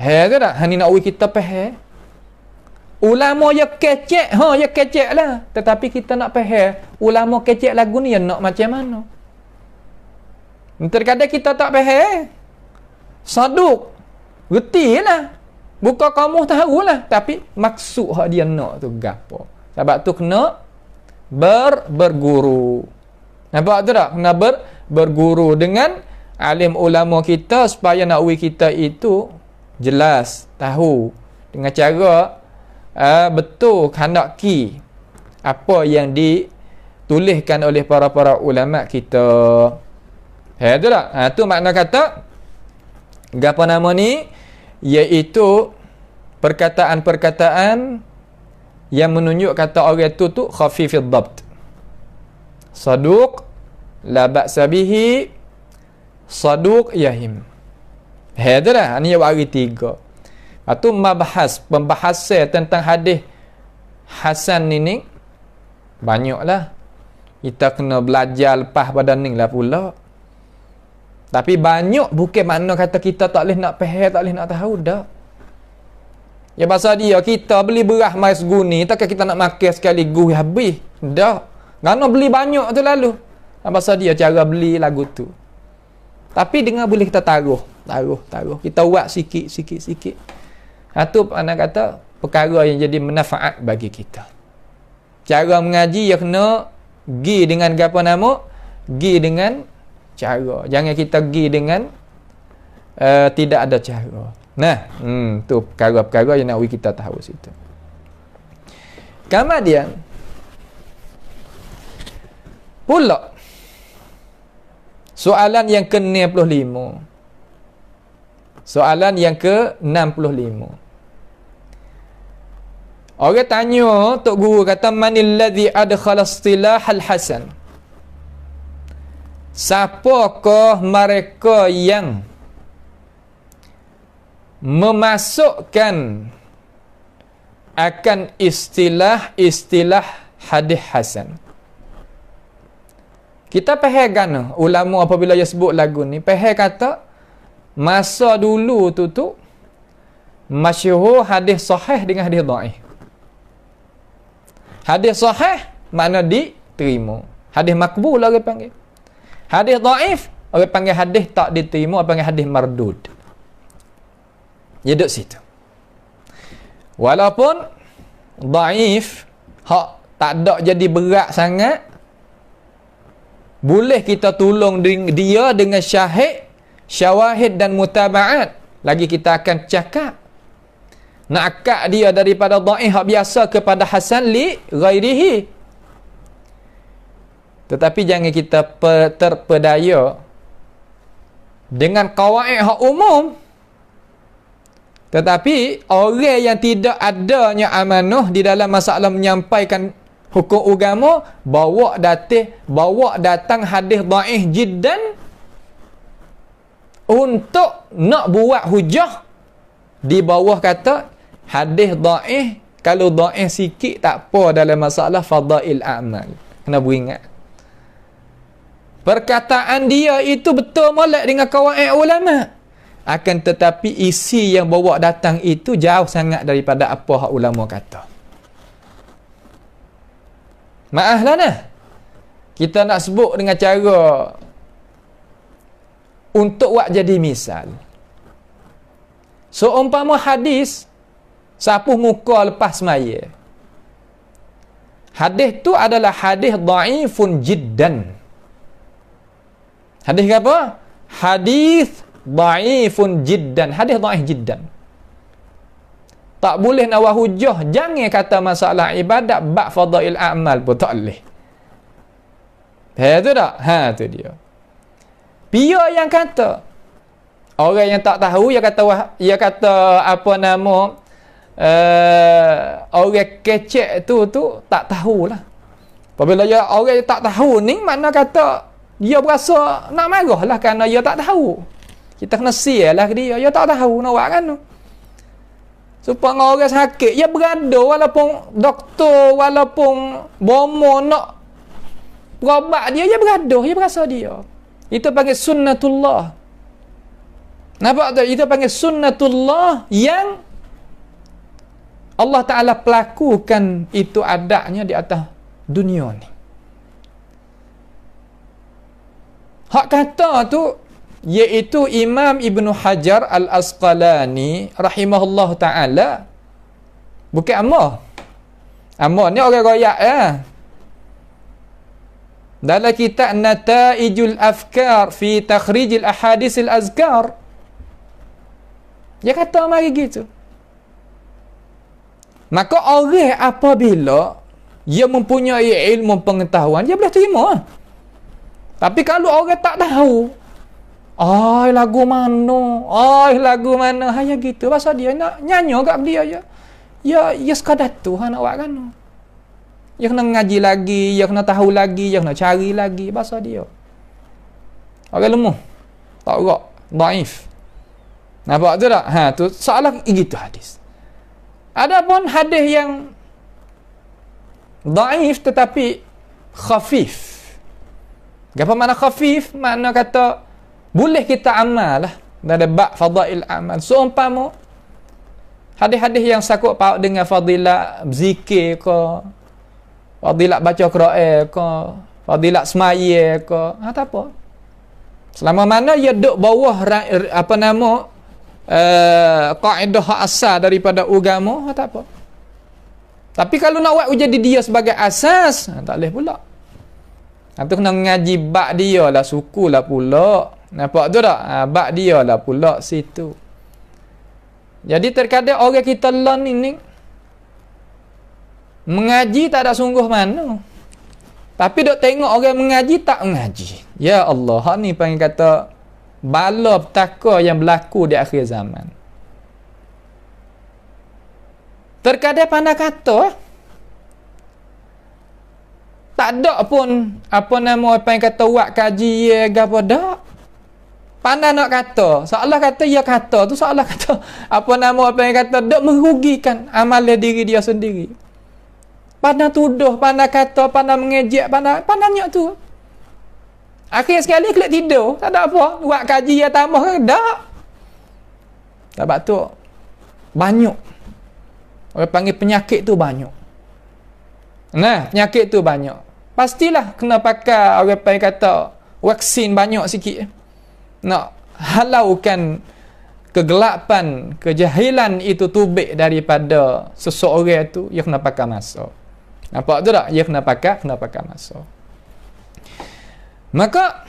Tu tak? Hani nak kita faham. Ulama ya kecek, ya kecek lah. Tetapi kita nak faham, ulama kecek lagu ni nak macam mana? Terkadang kita tak faham. Saduq. Reti lah. Bukan kamu tahu lah. Tapi maksud hak dia nak tu gapo. Sebab tu kena berguru. Nampak tu tak? Kena berguru dengan alim ulama kita supaya nakwi kita itu jelas, tahu dengan cara betul hendak ki apa yang dituliskan oleh para ulama kita. Tu tak? Tu makna kata apa nama ni, iaitu perkataan-perkataan yang menunjuk kata orang tu khafifid dhabt. Saduq la ba'sa bihi, saduq yahim. Tu dah, ni bagi 3. Lepas tu pembahasan tentang hadis hasan ni banyaklah. Kita kena belajar lepas pada ni lah pula. Tapi banyak bukan makna kata kita tak boleh nak faham, tak boleh nak tahu dah. Ya pasal dia kita beli beras mai seguni, takkan kita nak makan sekaligus habis. Dah. Kerana beli banyak tu lalu. Pasal dia cara beli lagu tu. Tapi dengan boleh kita taruh. Kita buat sikit. Itu anak kata perkara yang jadi manfaat bagi kita. Cara mengaji ya kena gi dengan apa nama? Gi dengan cara. Jangan kita gi dengan tidak ada cara. Nah, tu perkara-perkara yang nak kita tahu situ. Kemudian pula soalan yang ke-65. Soalan yang ke-65. Orang tanya, Tok Guru kata, manil ladzi adkhala istilahal hasan? Siapakah mereka yang memasukkan akan istilah hadis hasan? Kita faham ulama apabila dia sebut lagu ni, faham kata masa dulu tu masyhur hadis sahih dengan hadis dhaif. Hadis sahih makna diterima. Hadis makbul orang panggil. Hadis dhaif orang panggil hadis tak diterima, orang panggil hadis mardud. Dia duduk situ. Walaupun dhaif hak tak ada jadi berat sangat, boleh kita tolong dia dengan syawahid dan mutaba'at. Lagi kita akan cakap nak akak dia daripada dhaif hak biasa kepada hasan li ghairihi. Tetapi jangan kita terpedaya dengan qawaid hak umum. Tetapi orang yang tidak adanya amanah di dalam masalah menyampaikan hukum agama, bawa datang hadis dhaif jiddan untuk nak buat hujah di bawah kata hadis dhaif, kalau dhaif sikit tak apa dalam masalah fadail amal. Kena beringat. Perkataan dia itu betul molek dengan kawaid ulama. Akan tetapi isi yang bawa datang itu jauh sangat daripada apa hak ulama kata. Maaflah nah. Kita nak sebut dengan cara untuk buat jadi misal. Seumpama hadis sapuh muka lepas semaya. Hadis tu adalah hadis dhaifun jiddan. Hadis apa? Hadis dhaifun jiddan. Hadis dhaif jiddan. Tak boleh nak buat hujah. Jangan kata masalah ibadat bab fadail amal pun tak boleh. Tu tak? Tu dia. Pia yang kata, orang yang tak tahu dia kata apa nama orang kecek tu tak tahulah. Apabila orang yang tak tahu ni, makna kata dia berasa nak marah lah kerana dia tak tahu. Kita kena share lah ke dia tak tahu nak buat kan. Supaya orang sakit, dia berada walaupun doktor, walaupun bomo nak berobat dia berada, dia berasa dia. Itu panggil sunnatullah. Nampak tak? Itu panggil sunnatullah yang Allah Ta'ala pelakukan itu adanya di atas dunia ni. Hak kata tu iaitu Imam Ibn Hajar Al-Asqalani rahimahullah ta'ala. Bukan Ammar. Ammar ni orang royak ya. Dalam kitab Nata'ijul Afkar fi Takhrijil Ahadisil Azkar, dia kata mari gitu. Maka orang apabila dia mempunyai ilmu pengetahuan, dia boleh terima. Tapi kalau orang tak tahu, lagu mana, hanya gitu. Pasal dia nak nyanyi kat dia je. Ya sekadar tu nak buat kan. Dia kena ngaji lagi, dia kena tahu lagi, dia kena cari lagi bahasa dia. Orang lemah. Tak gerak, dhaif. Nampak tu tak? Tu soalan gitu hadis. Adapun hadis yang dhaif tetapi khafif. Apa makna khafif? Makna kata boleh kita amal lah. Dari bab fadail amal. Seumpama Hadis-hadis yang sakut paut dengan fadilat zikir ke, fadilat baca Quran ke, fadilat semaya ke, tak apa. Selama mana ia duduk bawah apa nama kaedah asal daripada agama, tak apa. Tapi kalau nak buat jadi dia sebagai asas, tak boleh pula. Itu kena ngaji bak dia lah, suku lah pula. Nampak tu tak? Bak dia lah pula situ. Jadi terkadang orang kita learn ini mengaji tak ada sungguh mana. Tapi dok tengok orang mengaji tak mengaji. Ya Allah, hak ni panggil kata bala petaka yang berlaku di akhir zaman. Terkadang pandai kata tak ada pun apa nama apa yang kata buat kaji ya gapo dak. Pandai nak kata, seolah kata ya kata tu seolah kata apa nama apa yang kata dak merugikan amalan diri dia sendiri. Pandai tuduh, pandai kata, pandai mengejek, pandai nyak tu. Akhir sekali kelak tidur, tak ada apa. Buat kaji ya tambah ke dak. Sebab tu banyak. Orang panggil penyakit tu banyak. Nah, penyakit tu banyak. Pastilah kena pakai orang panggil kata vaksin banyak sikit. Nak halaukan kegelapan, kejahilan itu tubik daripada seseorang tu, ia kena pakai masa. Nampak tu tak? Ia kena pakai masa. Maka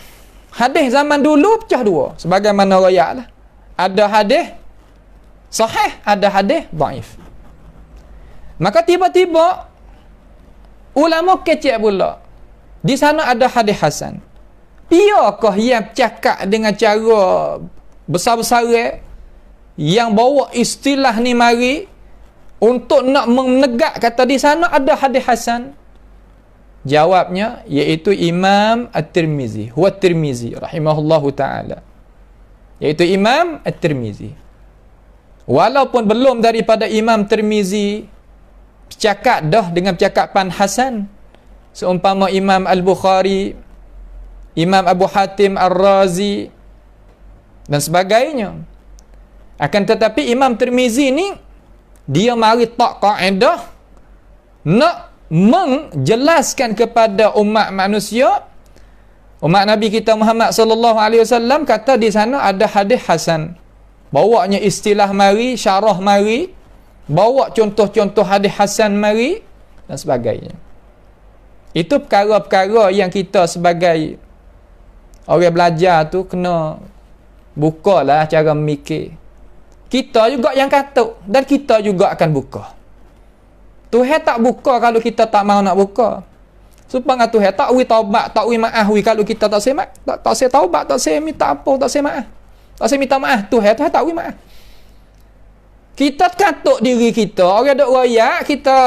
hadis zaman dulu pecah dua. Sebagaimana royak lah. Ada hadis sahih, ada hadis dhaif. Maka tiba-tiba ulama kecek pula. Di sana ada hadis hasan. Biarkah yang cakap dengan cara besar-besar yang bawa istilah ni mari untuk nak menegak kata di sana ada hadis hasan? Jawabnya iaitu Imam At-Tirmizi, huwa At-Tirmizi rahimahullahu taala. Iaitu Imam At-Tirmizi. Walaupun belum daripada Imam Tirmizi cakap dah dengan cakapan hasan, seumpama Imam Al-Bukhari, Imam Abu Hatim Ar-Razi dan sebagainya. Akan tetapi Imam Tirmizi ni dia mari tak kaedah nak menjelaskan kepada umat manusia, umat Nabi kita Muhammad sallallahu alaihi wasallam, kata di sana ada hadis hasan. Bawanya istilah mari, syarah mari, bawa contoh-contoh hadis hasan mari dan sebagainya. Itu perkara-perkara yang kita sebagai orang belajar tu kena bukalah cara memikir. Kita juga yang katuk dan kita juga akan buka. Tuhan tak buka kalau kita tak mau nak buka. Supaya Tuhan tak wi taubat, tak wi maaf wi kalau kita tak semak, tak se taubat, tak se minta apa, tak se maaf. Tak se minta maaf, Tuhan tak wi maaf. Kita katuk diri kita, orang dok royak, kita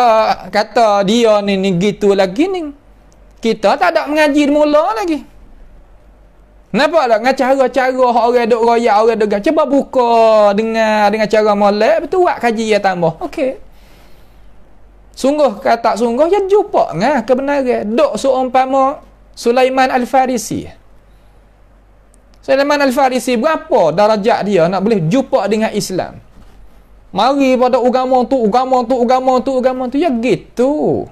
kata dia ni gitu lagi ni. Kita tak ada mengaji mula lagi. Nampak tak? Dengan cara-cara orang duk royak, orang duk cuba buka dengan cara molek, betul buat kaji ya tambah. Okey. Sungguh kata sungguh ya jumpa ngah kebenaran. Duk seumpama Sulaiman Al-Farisi. Sulaiman Al-Farisi berapa darajat dia nak boleh jumpa dengan Islam? Mari pada agama tu ya gitu.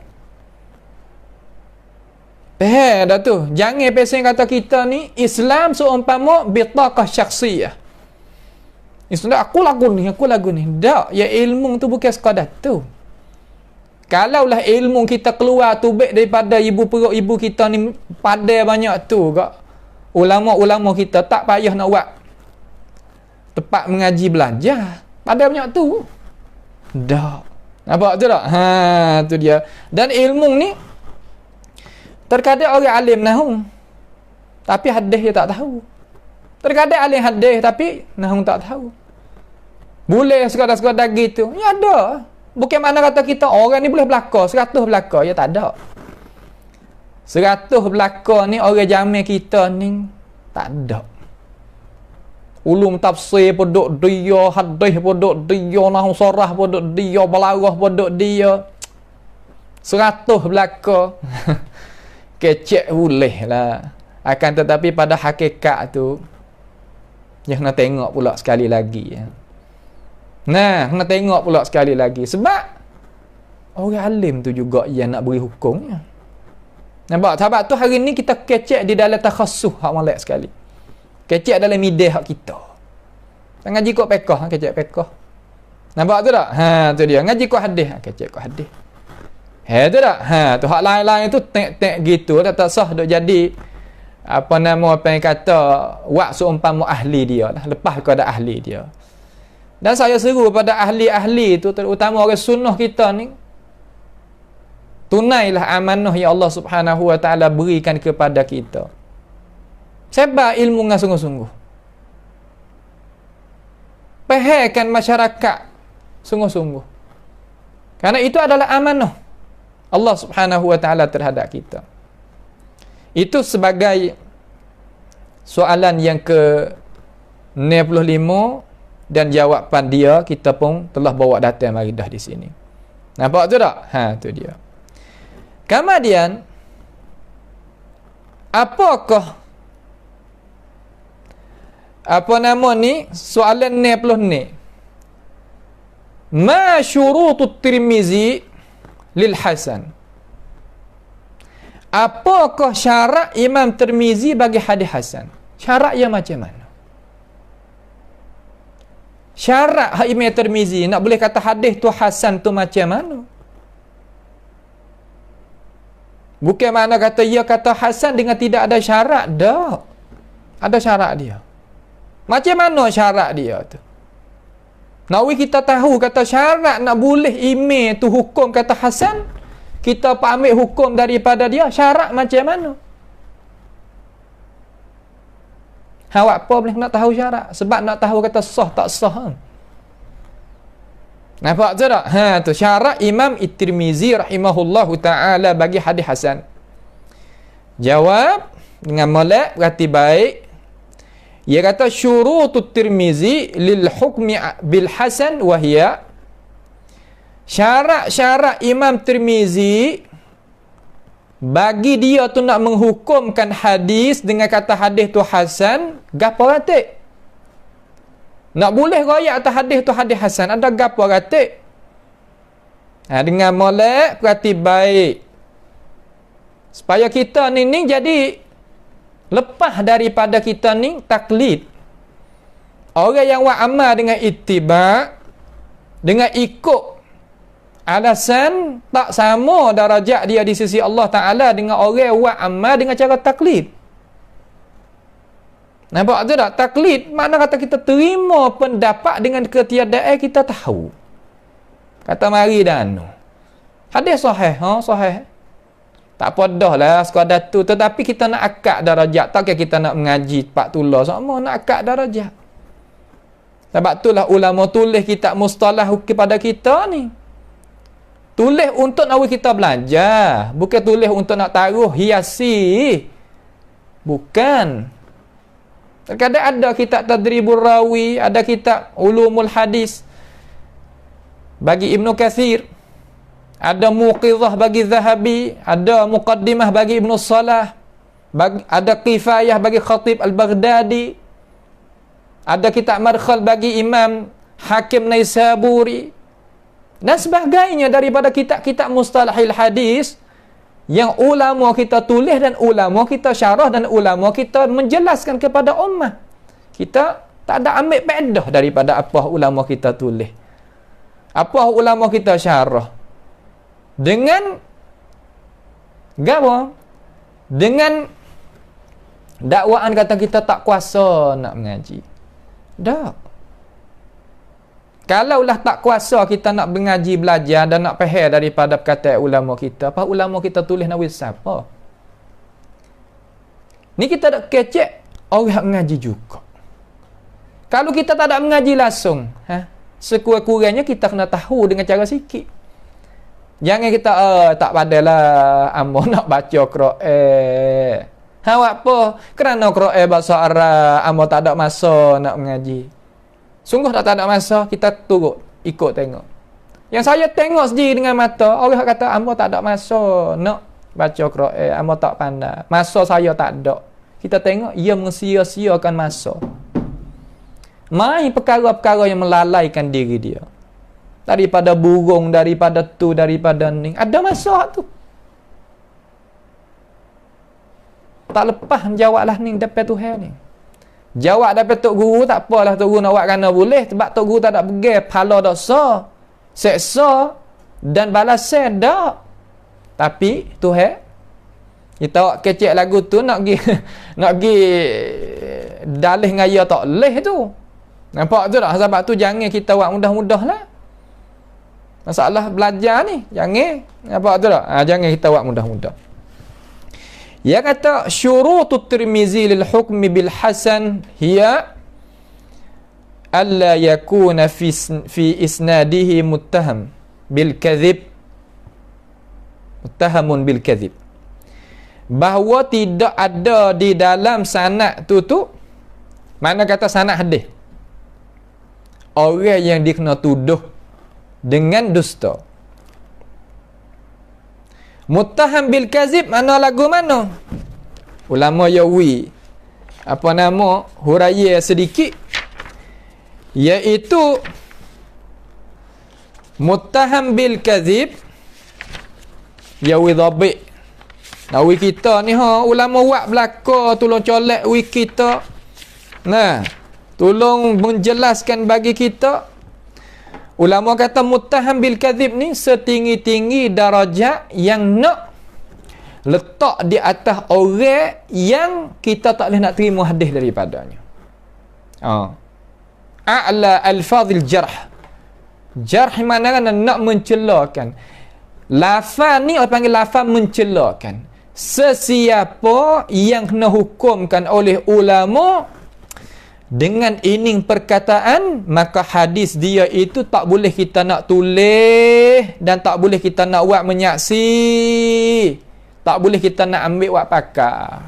Dah tu. Jangan pesen kata kita ni Islam seumpama bitaqah syakhsiyah. Islam aku lagu ni. Tak, ya ilmu tu bukan sekadar tu. Kalaulah ilmu kita keluar tubik daripada ibu perut ibu kita ni pandai banyak tu kak. Ulama-ulama kita tak payah nak buat tempat mengaji belajar. Pandai banyak tu. Tak. Nampak tu tak? Tu dia. Dan ilmu ni terkadang orang alim nahung tapi hadis dia tak tahu. Terkadang alim hadis tapi nahung tak tahu. Boleh sekadar-sekadar gitu. Ya ada. Bukan mana kata kita orang ni boleh belaka, 100 belaka. Ya tak ada. 100 belaka ni orang jamin kita ni tak ada. Ulum tafsir podok dia, hadis podok dia, nahung sarah podok dia, balaghah podok dia. 100 belaka. Kecek boleh lah. Akan tetapi pada hakikat tu, yang nak tengok pula sekali lagi. Nah, kena tengok pula sekali lagi. Sebab orang alim tu juga yang nak beri hukumnya. Nampak? Sebab tu hari ni kita kecek di dalam takhassuh hak molek sekali. Kecek dalam midah hak kita. Ngaji kok fiqh, kecek fiqh. Nampak tu tak? Tu dia. Ngaji kok hadis, kecek kok hadis. Tu tak? Tu hak lain-lain tu tek-tek gitu tak sah duk jadi apa yang kata wak seumpama ahli dia lah. Lepas kepada ahli dia. Dan saya seru pada ahli-ahli tu, terutama orang sunnah kita ni, tunailah amanah yang Allah Subhanahu wa taala berikan kepada kita. Sebab ilmu dengan sungguh-sungguh. Fahamkan masyarakat sungguh-sungguh. Karena itu adalah amanah Allah Subhanahu wa taala terhadap kita. Itu sebagai soalan yang ke-65 dan jawapan dia kita pun telah bawa datang mari dah di sini. Nampak tu tak? Tu dia. Kemudian apakah soalan 60 ni? Ma syurutut Tirmizi lil hasan? Apakah syarat Imam Tirmizi bagi hadis hasan? Syarat yang macam mana? Syarat Imam Tirmizi nak boleh kata hadis tu hasan tu macam mana? Bukan mana kata ia kata hasan dengan tidak ada syarat. Dah. Ada syarat dia. Macam mana syarat dia tu? Nawi kita tahu kata syarat nak boleh email tu hukum kata hasan, kita ambil hukum daripada dia, syarat macam mana? Awak apa boleh nak tahu syarat? Sebab nak tahu kata sah tak sah. Nampak tu tak? Tu syarat Imam At-Tirmizi rahimahullahu ta'ala bagi hadis hasan. Jawab dengan molek berarti baik. Ia kata syurutut Tirmizi lil hukmi bil hasan wa hiya, syarat-syarat Imam Tirmizi bagi dia tu nak menghukumkan hadis dengan kata hadis tu hasan, gapo ratik? Nak boleh royak atas hadis tu hadis hasan, ada gapo ratik? Dengan molek berarti baik. Supaya kita ni jadi lepas daripada kita ni taklid. Orang yang buat amal dengan ittiba', dengan ikut alasan, tak sama darajat dia di sisi Allah Ta'ala dengan orang yang buat amal dengan cara taklid. Nampak tu tak? Taklid makna kata kita terima pendapat dengan ketiadaan kita tahu. Kata mari dan hadis sahih, sahih. Tak apa dah lah sekadar tu, tetapi kita nak akad darajat. Takkan kita nak mengaji pak tulah sama nak akad darajat. Sebab itulah ulama tulis kitab mustalah kepada kita ni. Tulis untuk nak kita belajar, bukan tulis untuk nak taruh hiasi. Bukan. Terkadang ada kitab Tadribur Rawi, ada kitab Ulumul Hadis bagi Ibnu Katsir, ada Muqidhah bagi Zahabi, ada Muqaddimah bagi Ibnu Salah, ada Kifayah bagi Khatib Al-Baghdadi, ada kitab Madkhal bagi Imam Hakim Naisaburi dan sebagainya daripada kitab-kitab mustalahil hadis yang ulama kita tulis dan ulama kita syarah dan ulama kita menjelaskan kepada ummah. Kita tak ada ambil faedah daripada apa ulama kita tulis, apa ulama kita syarah. Dengan gapo? Dengan dakwaan kata kita tak kuasa nak mengaji. Dak. Kalaulah tak kuasa kita nak mengaji, belajar dan nak faham daripada perkataan ulama kita, apa ulama kita tulis nak siapa? Ni kita nak kecek orang mengaji juga. Kalau kita tak ada mengaji langsung, sekurang-kurangnya kita kena tahu dengan cara sikit. Jangan kita tak padalah amo nak baca Quran. Awak apa? Kerana Quran bahasa Arab, amo tak ada masa nak mengaji. Sungguh tak ada masa, kita turut ikut tengok. Yang saya tengok sendiri dengan mata, orang kata amo tak ada masa nak baca Quran, amo tak pandai. Masa saya tak ada. Kita tengok ia mensia-siakan masa. Mai perkara-perkara yang melalaikan diri dia. Daripada burung, daripada tu, daripada ni. Ada masa tu. Tak lepas jawablah ni depan Tuhan ni. Jawab depan Tok Guru tak apalah Tok Guru nak buat kerana boleh. Sebab Tok Guru tak ada pegang pahala dosa, seksa dan balasan dak. Tapi Tuhan kita awak kecek lagu tu nak pergi nak pergi dalih ngaya tak leh tu. Nampak tu tak? Sebab tu jangan kita buat mudah-mudah lah. Masalah belajar ni jangan. Nampak tu tak? Jangan kita buat mudah-mudah. Dia kata syurutut Tirmizi lil hukmi bil hasan hiya alla yakuna fi isnadihi muttaham bil kadhib, muttahamun bil kadhib, bahawa tidak ada di dalam sanad tu mana kata sanad hadis orang yang dikena tuduh dengan dusta. Muttaham bil kazib mana lagu mana? Ulama Yawi apa nama huraya sedikit, iaitu muttaham bil kazib Yawi dhabit. Nawi kita ni ulama buat belaka tolong colek wi kita. Nah, tolong menjelaskan bagi kita. Ulama kata muttaham bil kadzib ni setinggi-tinggi darajat yang nak letak di atas orang yang kita tak boleh nak terima hadis daripadanya. A'la alfazil jarh. Jarh mana kan nak mencelakan. Lafaz ni orang panggil lafaz mencelakan. Sesiapa yang kena hukumkan oleh ulama dengan ining perkataan, maka hadis dia itu tak boleh kita nak tulis dan tak boleh kita nak buat menyaksi, tak boleh kita nak ambil buat pakar.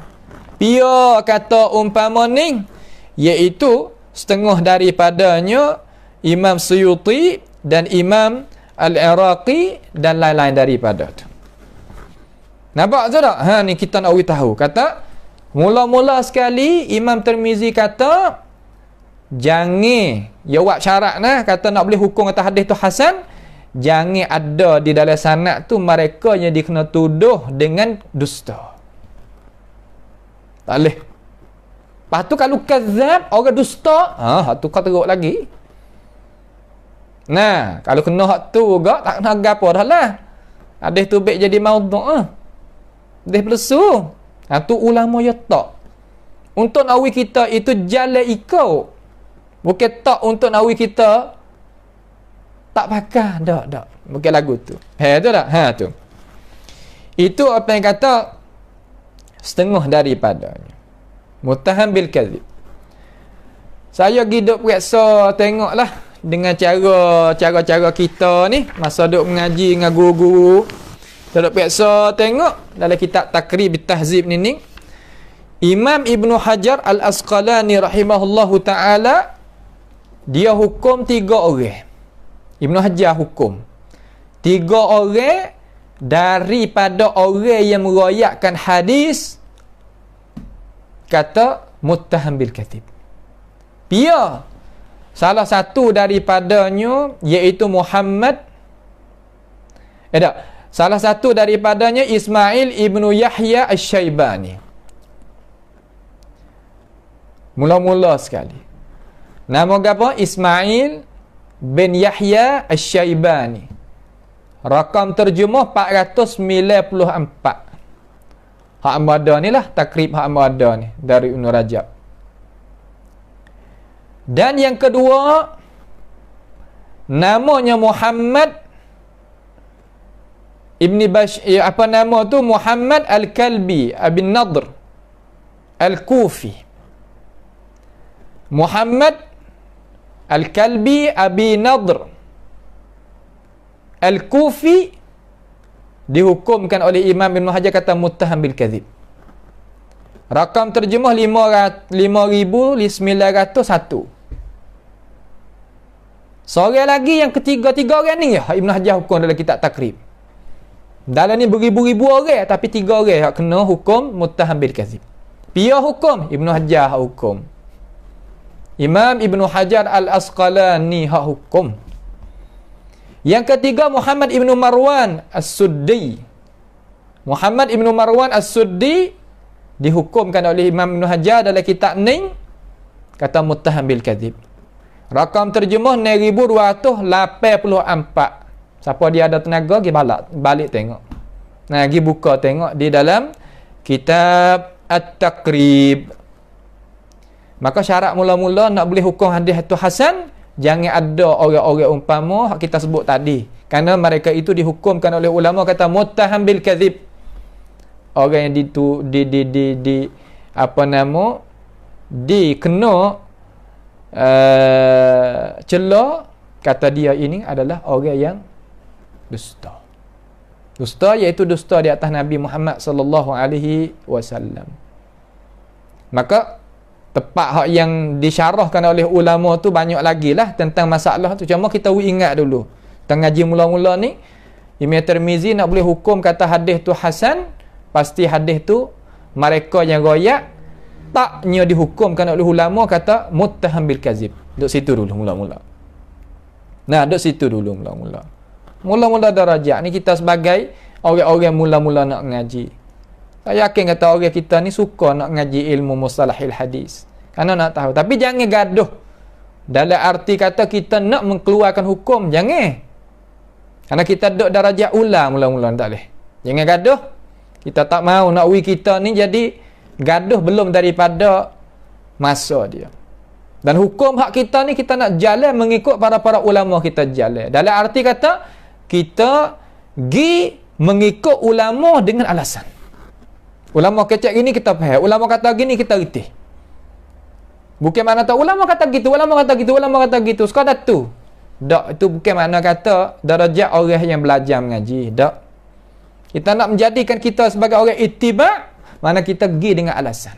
Pia kata umpama ni, iaitu setengah daripadanya Imam Suyuti dan Imam Al-Iraqi dan lain-lain daripada tu. Nampak tu tak? Ni kita nak tahu. Kata mula-mula sekali Imam Tirmizi kata jangan dia buat syarat nah, kata nak boleh hukum atas hadis tu hasan, jangan ada di dalam sanad tu mereka yang dikena tuduh dengan dusta. Tak boleh. Lepas tu kalau kazab orang dusta, tu kau teruk lagi. Nah, kalau kena hak tu juga tak kena gapo dah lah. Hadis tu baik jadi maudhu'. Hadis palsu. Tu ulama ya tak. Untuk nawi kita itu jalan ikut. Bukan tak untuk nawi kita tak pakai. Tak. Bukan lagu tu. Tu tak? Tu. Itu apa yang kata setengah daripadanya. Muttaham bil kadzib. Saya hidup periksa tengoklah dengan cara kita ni masa duk mengaji dengan guru-guru. Kita duk periksa tengok dalam kitab Takrib Tahzib ni. Imam Ibnu Hajar Al-Asqalani rahimahullahu ta'ala dia hukum 3 orang. Ibnu Hajar hukum 3 orang daripada orang yang meriwayatkan hadis kata muttaham bil kadzib. Pia salah satu daripadanya iaitu Muhammad salah satu daripadanya Ismail Ibnu Yahya Asy-Syaibani. Mula-mula sekali nama apa? Ismail bin Yahya Asy-Syaibani. Rakam terjemah 494. Hak ada ni lah takrib hak ada ni dari Ibnu Rajab. Dan yang kedua namanya Muhammad Ibni apa nama tu? Muhammad Al-Kalbi Abin Nadr Al-Kufi. Muhammad Al-Kalbi Abi Nadr Al-Kufi dihukumkan oleh Imam Ibn Hajar kata muttaham bil kadzib. Rakam terjemah 5,901. Seorang lagi yang ketiga orang ni Ibn Hajar hukum dalam kitab Takrib. Dalam ni beribu-ribu orang tapi 3 orang yang kena hukum muttaham bil kadzib. Pia hukum Ibn Hajar hukum. Imam Ibnu Hajar Al-Asqalani hak hukum. Yang ketiga Muhammad Ibnu Marwan As-Suddi. Muhammad Ibnu Marwan As-Suddi dihukumkan oleh Imam Ibnu Hajar dalam kitab ni kata muttaham bil kadzib. Rakam terjemah 1284. Siapa dia ada tenaga pergi balik tengok. Nah, pergi buka tengok di dalam kitab At-Taqrib. Maka syarat mula-mula nak boleh hukum hadis itu hasan, jangan ada orang-orang umpama hak kita sebut tadi. Kerana mereka itu dihukumkan oleh ulama kata muttaham bil kadzib. Orang yang dikena cela kata dia ini adalah orang yang dusta. Dusta iaitu dusta di atas Nabi Muhammad sallallahu alaihi wasallam. Maka tepat hak yang disyarahkan oleh ulama tu banyak lagi lah tentang masalah tu. Cuma kita ingat dulu. Tengah ngaji mula-mula ni Imam Tirmizi nak boleh hukum kata hadis tu hasan, pasti hadis tu mereka yang royak taknya dihukumkan oleh ulama kata muttaham bil kadzib. Duduk situ dulu mula-mula. Nah, duduk situ dulu mula-mula. Mula-mula darajat ni kita sebagai orang-orang mula-mula nak ngaji. Saya yakin kata orang kita ni suka nak ngaji ilmu mustalahil hadis. Kerana nak tahu. Tapi jangan gaduh. Dalam arti kata kita nak mengeluarkan hukum. Jangan. Kerana kita duduk darajat ula mula-mula. Tak boleh. Jangan gaduh. Kita tak mau nak kita ni jadi gaduh belum daripada masa dia. Dan hukum hak kita ni kita nak jalan mengikut para ulama kita jalan. Dalam arti kata kita gi mengikut ulama dengan alasan. Ulama kecek gini kita faham, ulama kata gini kita reti. Bukan makna tahu ulama kata gitu, ulama kata gitu, ulama kata gitu. Sekadar tu. Tak, itu bukan makna kata darajat orang yang belajar mengaji. Tak. Kita nak menjadikan kita sebagai orang ittiba, mana kita pergi dengan alasan.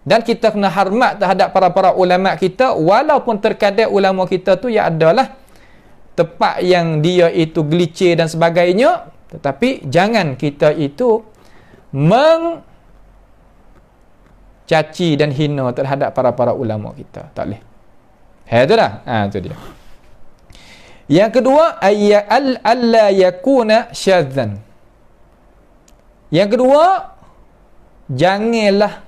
Dan kita kena hormat terhadap para ulama kita, walaupun terkadang ulama kita tu ya adalah tepat yang dia itu gelicir dan sebagainya, tetapi jangan kita itu mencaci dan hina terhadap para ulama kita. Tak boleh. Itu dah. Itu dia. Yang kedua, alla yakuna syadzan. Yang kedua, janganlah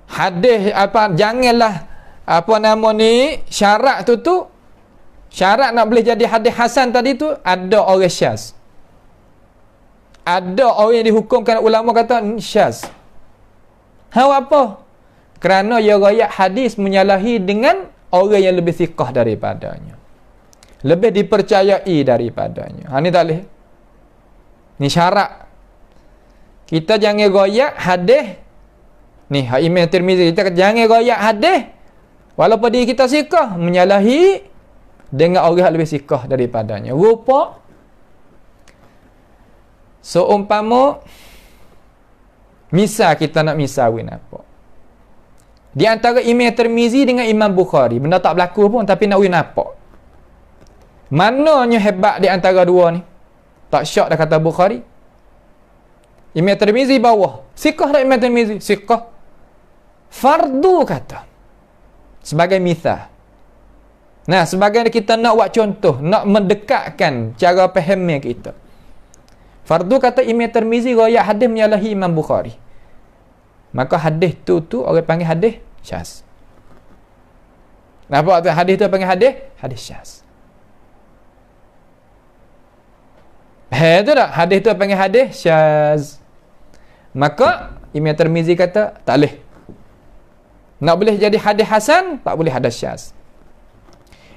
hadis syarat tu syarat nak boleh jadi hadis hasan tadi tu ada orang syaz. Ada orang yang dihukumkan ulama kata syaz. Apa? Kerana ia riwayat hadis menyalahi dengan orang yang lebih thiqah daripadanya. Lebih dipercayai daripadanya. Ni tak boleh. Ni syarat. Kita jangan riwayat hadis. Ni Imam Tirmizi kita jangan riwayat hadis walaupun diri kita thiqah menyalahi dengan orang yang lebih thiqah daripadanya. Rupa seumpama misal kita nak misawin apa. Di antara Imam Tirmizi dengan Imam Bukhari, benda tak berlaku pun tapi nak win apa. Mananya hebat di antara dua ni? Tak syak dah kata Bukhari. Imam Tirmizi bawah. Thiqah tak Imam Tirmizi? Thiqah. Fardu kata. Sebagai misal. Nah, sebagai kita nak buat contoh, nak mendekatkan cara fahamnya kita. Fardu kata Imam Tirmizi riwayat hadis menyalahi Imam Bukhari. Maka hadis tu orang panggil hadis syaz. Nampak tak hadis tu panggil hadis syaz. Itu tak hadis tu panggil hadis syaz. Maka Imam Tirmizi kata tak boleh. Nak boleh jadi hadis hasan, tak boleh hadis syaz.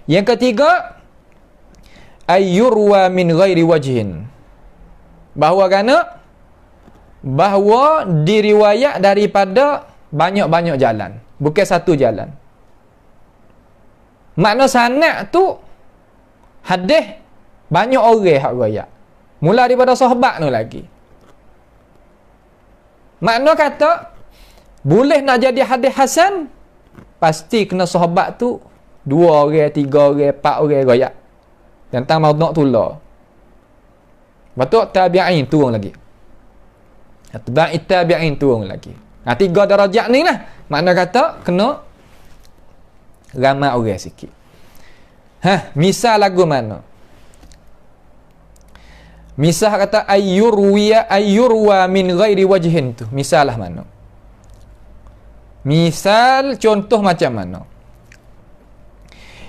Yang ketiga, ayyurwa min ghairi wajhin. Bahawa diriwayat daripada banyak-banyak jalan, bukan satu jalan. Makna sanad tu hadis banyak orang hak riwayat. Mula daripada sahabat tu lagi. Makna kata boleh nak jadi hadis hasan, pasti kena sahabat tu 2 orang, 3 orang, 4 orang riwayat. Tentang maudhu' tulah. Betul tabi'in turun lagi. Tabi'in turun lagi. 3 darajat ni lah. Makna kata kena Ramai orang sikit. Misal lagu mana? Misal kata ayyurwa min ghairi wajhin tu. Misal lah mana? Misal contoh macam mana?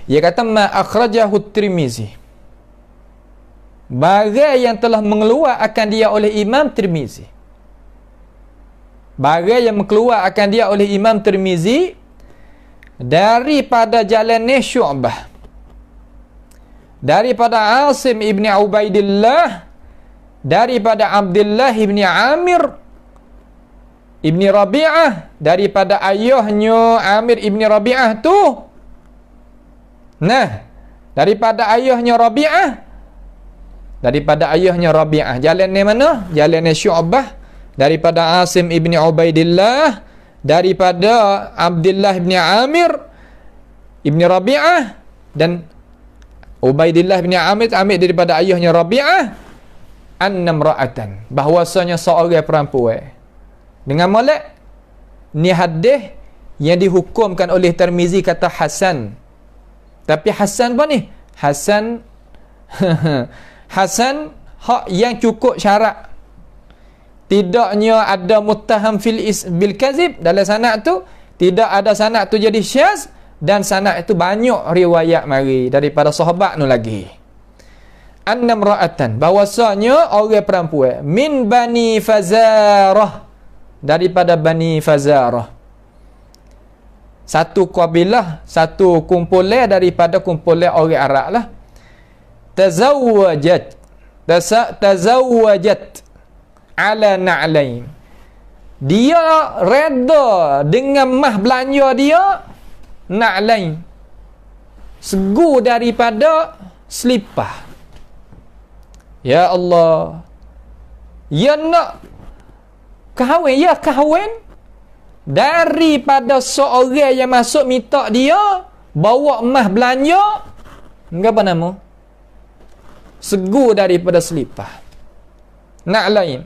Dia kata ma akhrajahu Tirmizi. Barang yang telah mengeluar akan dia oleh Imam Tirmizi. Barang yang mengeluar akan dia oleh Imam Tirmizi daripada jalan Syu'bah, daripada Asim ibni Ubaidillah, daripada Abdullah ibni Amir ibni Rabi'ah, daripada ayahnya Amir ibni Rabi'ah tu. Nah, daripada ayahnya Rabi'ah, jalan ni mana? Jalan ni Syu'bah, daripada Asim ibni Ubaidillah, daripada Abdullah ibni Amir ibni Rabi'ah, dan Ubaidillah ibni Amir daripada ayahnya Rabi'ah, annamra'atan, bahwasanya seorang perempuan dengan molek. Ni hadis yang dihukumkan oleh Tirmizi kata hasan. Tapi hasan apa ni? Hasan Hasan hak yang cukup syarat. Tidaknya ada muttaham bil kazib dalam sanad tu, tidak ada sanad tu jadi syaz, dan sanad itu banyak riwayat mari daripada sahabat nu lagi. Annamra'atan, bahwasanya orang perempuan min Bani Fazarah, daripada Bani Fazarah, satu kabilah, satu kumpulan daripada kumpulan orang Arab lah. Tazawwajat ala na'lain, dia reda dengan mah belanja dia na'lain, segu daripada selipar. Ya Allah, ya nak kahwin, ya kahwin daripada seorang yang masuk minta dia bawa mah belanja, apa nama? Segu daripada selipar. Na'lain.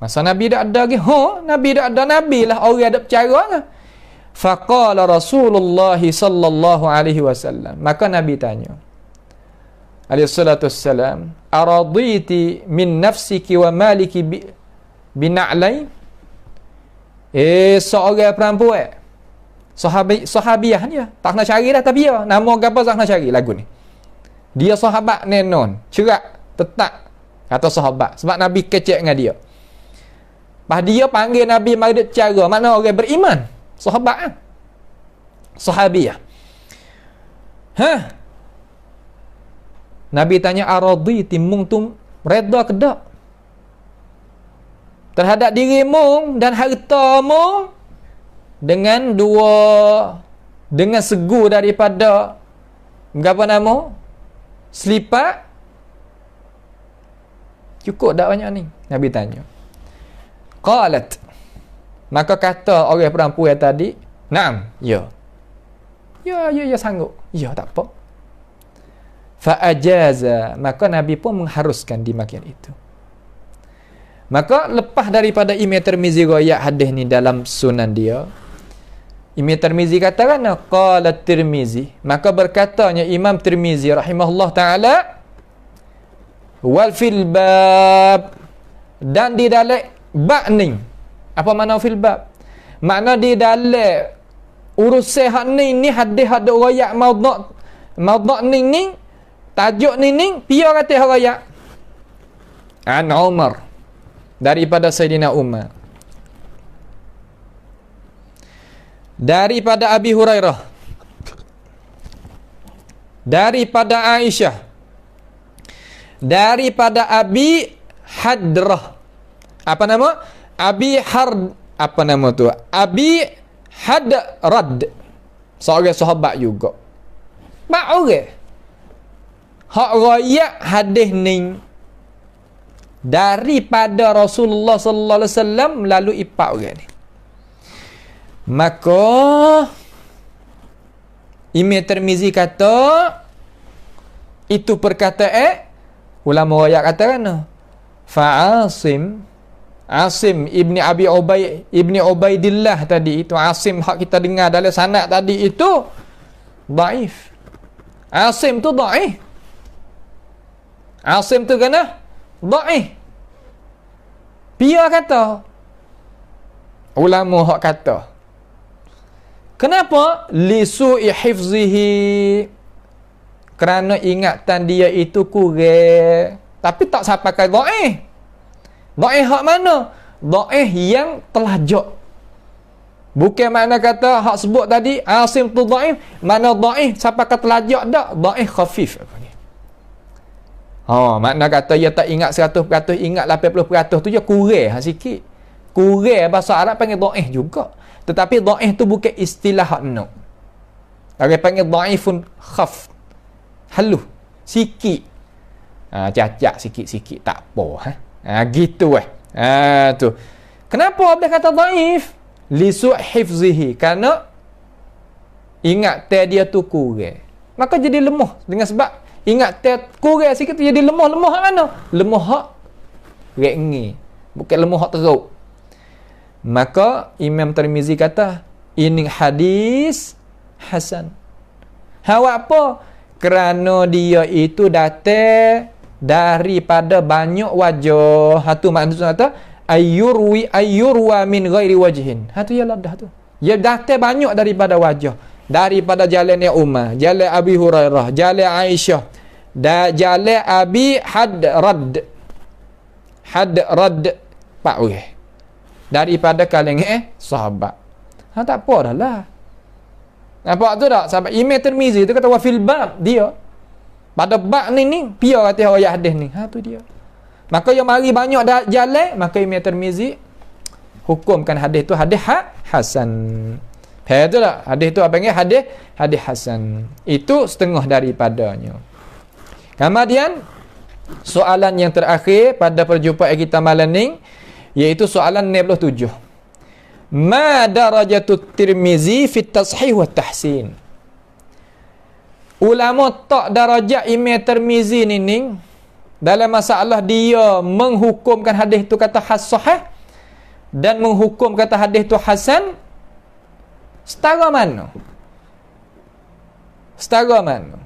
Masa Nabi dah ada lagi, Nabi dah ada, Nabi lah orang ada bercara lah. Faqala Rasulullah sallallahu alaihi wasallam, maka Nabi tanya alaihi salatu wassalam, araditi min nafsiki wa maliki bina'lain? Seorang perempuan sahabiah dia, tak nak cari dah, tapi ya nama apa tak nak cari lagu ni. Dia sahabat nenon, cerak tetap kata sahabat, sebab Nabi kecek dengan dia. Pas dia panggil Nabi mari dia cara, makna orang beriman, sahabat kan? Sahabiah. Nabi tanya, araditi mung tum reda ke tak terhadap diri mung dan harta mung dengan segu daripada apa nama? Selipar? Cukup tak banyak ni? Nabi tanya. Qalat, maka kata orang perempuan tadi, naam, ya. Ya sanggup. Ya, tak apa. Fa'ajaza, maka Nabi pun mengharuskan dimakan itu. Maka lepas daripada Imam Tirmizi riwayat hadis ni dalam sunan dia, Imam Tirmizi kata kan, qala Tirmizi, maka berkatanya Imam Tirmizi rahimahullah taala, wal fil bab, dan di dalam bab ni. Apa makna fil bab? Makna di dalam urusan hak ni hadis ada riwayat maudhu' ni tajuk ni pia kata riwayat an Umar, daripada Sayyidina Umar, daripada Abi Hurairah, daripada Aisyah, daripada Abi Hadrah. Apa nama? Abi Hadrad, seorang sahabat juga. Mak orang hak riwayat hadis ni daripada Rasulullah sallallahu alaihi wasallam melalui empat orang ni. Maka Imam Tirmizi kata itu perkataan ulama riwayat kata kan, Fa'asim Asim ibni Abi ibni Ubaidillah tadi itu, Asim hak kita dengar dalam sanad tadi itu dhaif. Asim tu dhaif. Asim tu kena dhaif. Pia kata, ulama hak kata, kenapa? Li su'i hifzihi, kerana ingatan dia itu kurang. Tapi tak sampai ke dhaif. Dhaif hak mana? Dhaif yang telajak. Bukan makna kata hak sebut tadi Asim tu dhaif, mana dhaif sampai ke telajak dak, dhaif khafif. Makna kata dia tak ingat 100%, ingat 80% tu je kurang sikit. Kurang bahasa Arab panggil dhaif juga. Tetapi dhaif tu bukan istilah hak no. Orang panggil dhaifun khaf. Halus sikit. Cacat sikit-sikit tak apa. Gitu tu. Kenapa dia kata dhaif? Li hifzihi, kerana ingat dia tu kurang. Maka jadi lemah dengan sebab ingat kurang sikit tu jadi lemah. Lemah hak mana? Lemah hak rengi, bukan lemah hak teruk. Maka Imam Tirmizi kata ini hadis hasan. Hawak apa? Kerana dia itu datang daripada banyak wajah. Hatu maksud kata ayyurwa min ghairi wajhin. Hatu ya ladah tu. Dia datang banyak daripada wajah. Daripada jalan Umar, jalan Abi Hurairah, jalan Aisyah, jalan Abi Hadrad Pak weh. Daripada kalangan sahabat. Tak apa dah lah. Nampak tu tak? Sahabat Imam Tirmizi tu kata wa fil bab, dia pada bab ni pia kata ayat hadis ni. Tu dia. Maka yang mari banyak jalan, maka Imam Tirmizi hukumkan hadis tu hadis hasan. Faham tu tak? Hadis tu apa panggil hadis hasan. Itu setengah daripadanya. Kemudian soalan yang terakhir pada perjumpaan kita malam ni, iaitu soalan 97. Ma darajatut Tirmizi fi tashih wa tahsin. Ulama tak darajat Imam Tirmizi ni dalam masalah dia menghukumkan hadis tu kata sahih dan menghukum kata hadis tu hasan, setara mana? Setara mana?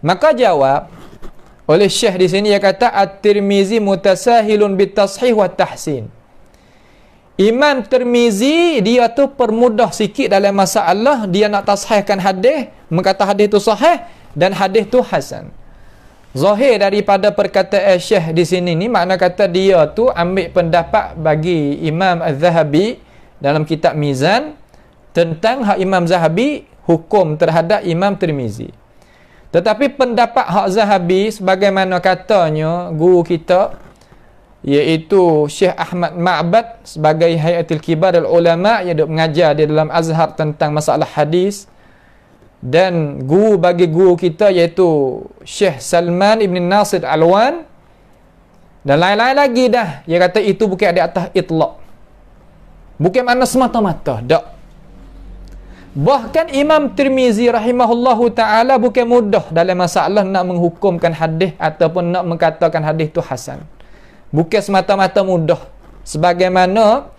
Maka jawab oleh Syekh di sini, dia kata At-Tirmizi mutasahilun bitashih wa tahsin. Imam Tirmizi dia tu permudah sikit dalam masalah dia nak tashihkan hadis, mengata hadis tu sahih dan hadis tu hasan. Zahir daripada perkataan Syekh di sini ni, makna kata dia tu ambil pendapat bagi Imam Az-Zahabi dalam kitab Mizan tentang hak Imam Zahabi hukum terhadap Imam Tirmizi. Tetapi pendapat hak Zahabi sebagaimana katanya guru kita, iaitu Syekh Ahmad Ma'bad sebagai Hayatul Kibar al-Ulama yang duk mengajar di dalam Azhar tentang masalah hadis, dan guru bagi guru kita iaitu Syekh Salman Ibn Nasir Alwan dan lain-lain lagi dah. Dia kata itu bukan di atas itlaq, bukan makna semata-mata, tak. Bahkan Imam Tirmizi rahimahullahu ta'ala bukan mudah dalam masalah nak menghukumkan hadis ataupun nak mengatakan hadis itu hasan. Bukan semata-mata mudah. Sebagaimana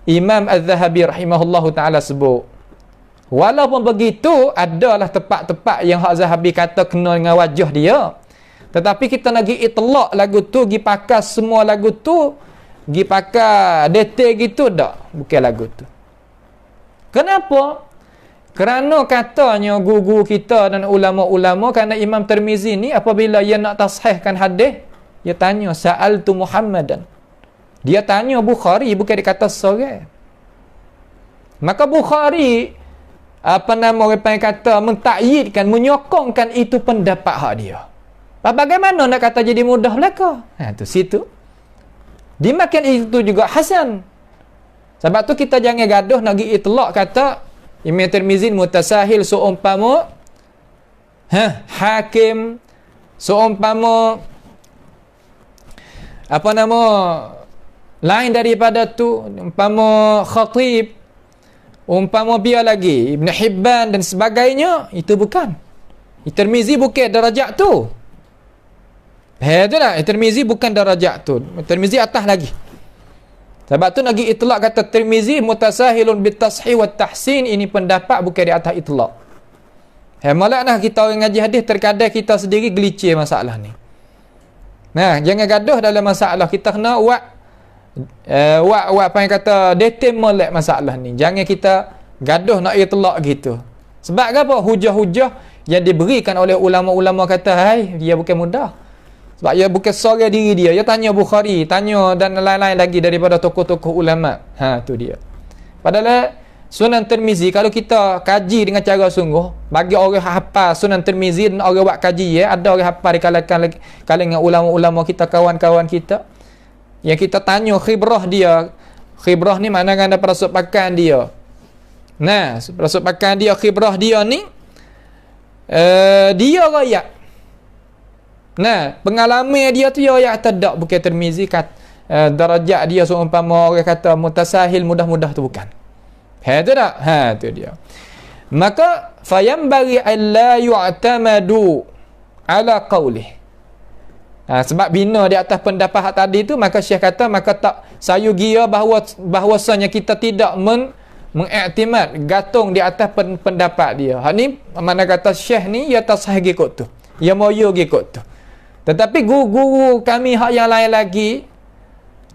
Imam Az-Zahabi rahimahullahu ta'ala sebut. Walaupun begitu, adalah tempat-tempat yang hak Zahabi kata kena dengan wajah dia. Tetapi kita nak pergi itlaq lagu tu, pergi pakai semua lagu tu, pergi pakai detail gitu, tak. Bukan lagu tu. Kenapa? Kerana katanya guru-guru kita dan ulama-ulama, kerana Imam Tirmizi ni apabila ia nak tashihkan hadis, dia tanya sa'altu Muhammadan. Dia tanya Bukhari, bukan dia kata seorang. Maka Bukhari orang kata mentakyidkan, menyokongkan itu pendapat hak dia. Bagaimana nak kata jadi mudah belaka? Tu situ. Dimakan itu juga hasan. Sebab tu kita jangan gaduh nak pergi itlaq kata Imam Tirmizi mutasahil seumpama hakim, seumpama lain daripada tu, umpama khatib, umpama biar lagi Ibn Hibban dan sebagainya. Itu bukan. Tirmizi bukan darajat tu. Itu lah, Tirmizi bukan darajat tu. Tirmizi atas lagi. Sebab tu lagi itlaq kata Tirmizi mutasahilun bitashih wa tahsin, ini pendapat bukan di atas itlaq. Malah kita orang ngaji hadis terkadang kita sendiri gelicir masalah ni. Nah, jangan gaduh dalam masalah, kita kena buat apa yang kata detail molek masalah ni. Jangan kita gaduh nak itlaq gitu. Sebab apa? Hujah-hujah yang diberikan oleh ulama-ulama kata, hai, dia bukan mudah. Sebab dia bukan seorang diri dia. Dia tanya Bukhari, tanya dan lain-lain lagi daripada tokoh-tokoh ulama. Tu dia. Padahal Sunan Tirmizi, kalau kita kaji dengan cara sungguh, bagi orang hafal Sunan Tirmizi dan orang buat kaji, ada orang hafal di kalangan ulama-ulama kita, kawan-kawan kita, yang kita tanya khibrah dia. Khibrah ni maknanya ada perasupakan dia. Nah, perasupakan dia, khibrah dia ni, dia rakyat. Nah, pengalaman dia tu ya tak bukan Tirmizi darajat dia seumpama orang kata mutasahil mudah-mudah tu bukan. Tu tak? Tu dia. Maka fayambari alla yu'tamadu ala qawlih. Sebab bina di atas pendapat tadi tu, maka Syekh kata maka tak sayu gira bahawasanya kita tidak mengiktimad gantung di atas pendapat dia. Ni mana kata Syekh ni ya tasahih ikut tu. Ya moyo ikut tu. Tetapi guru-guru kami hak yang lain lagi,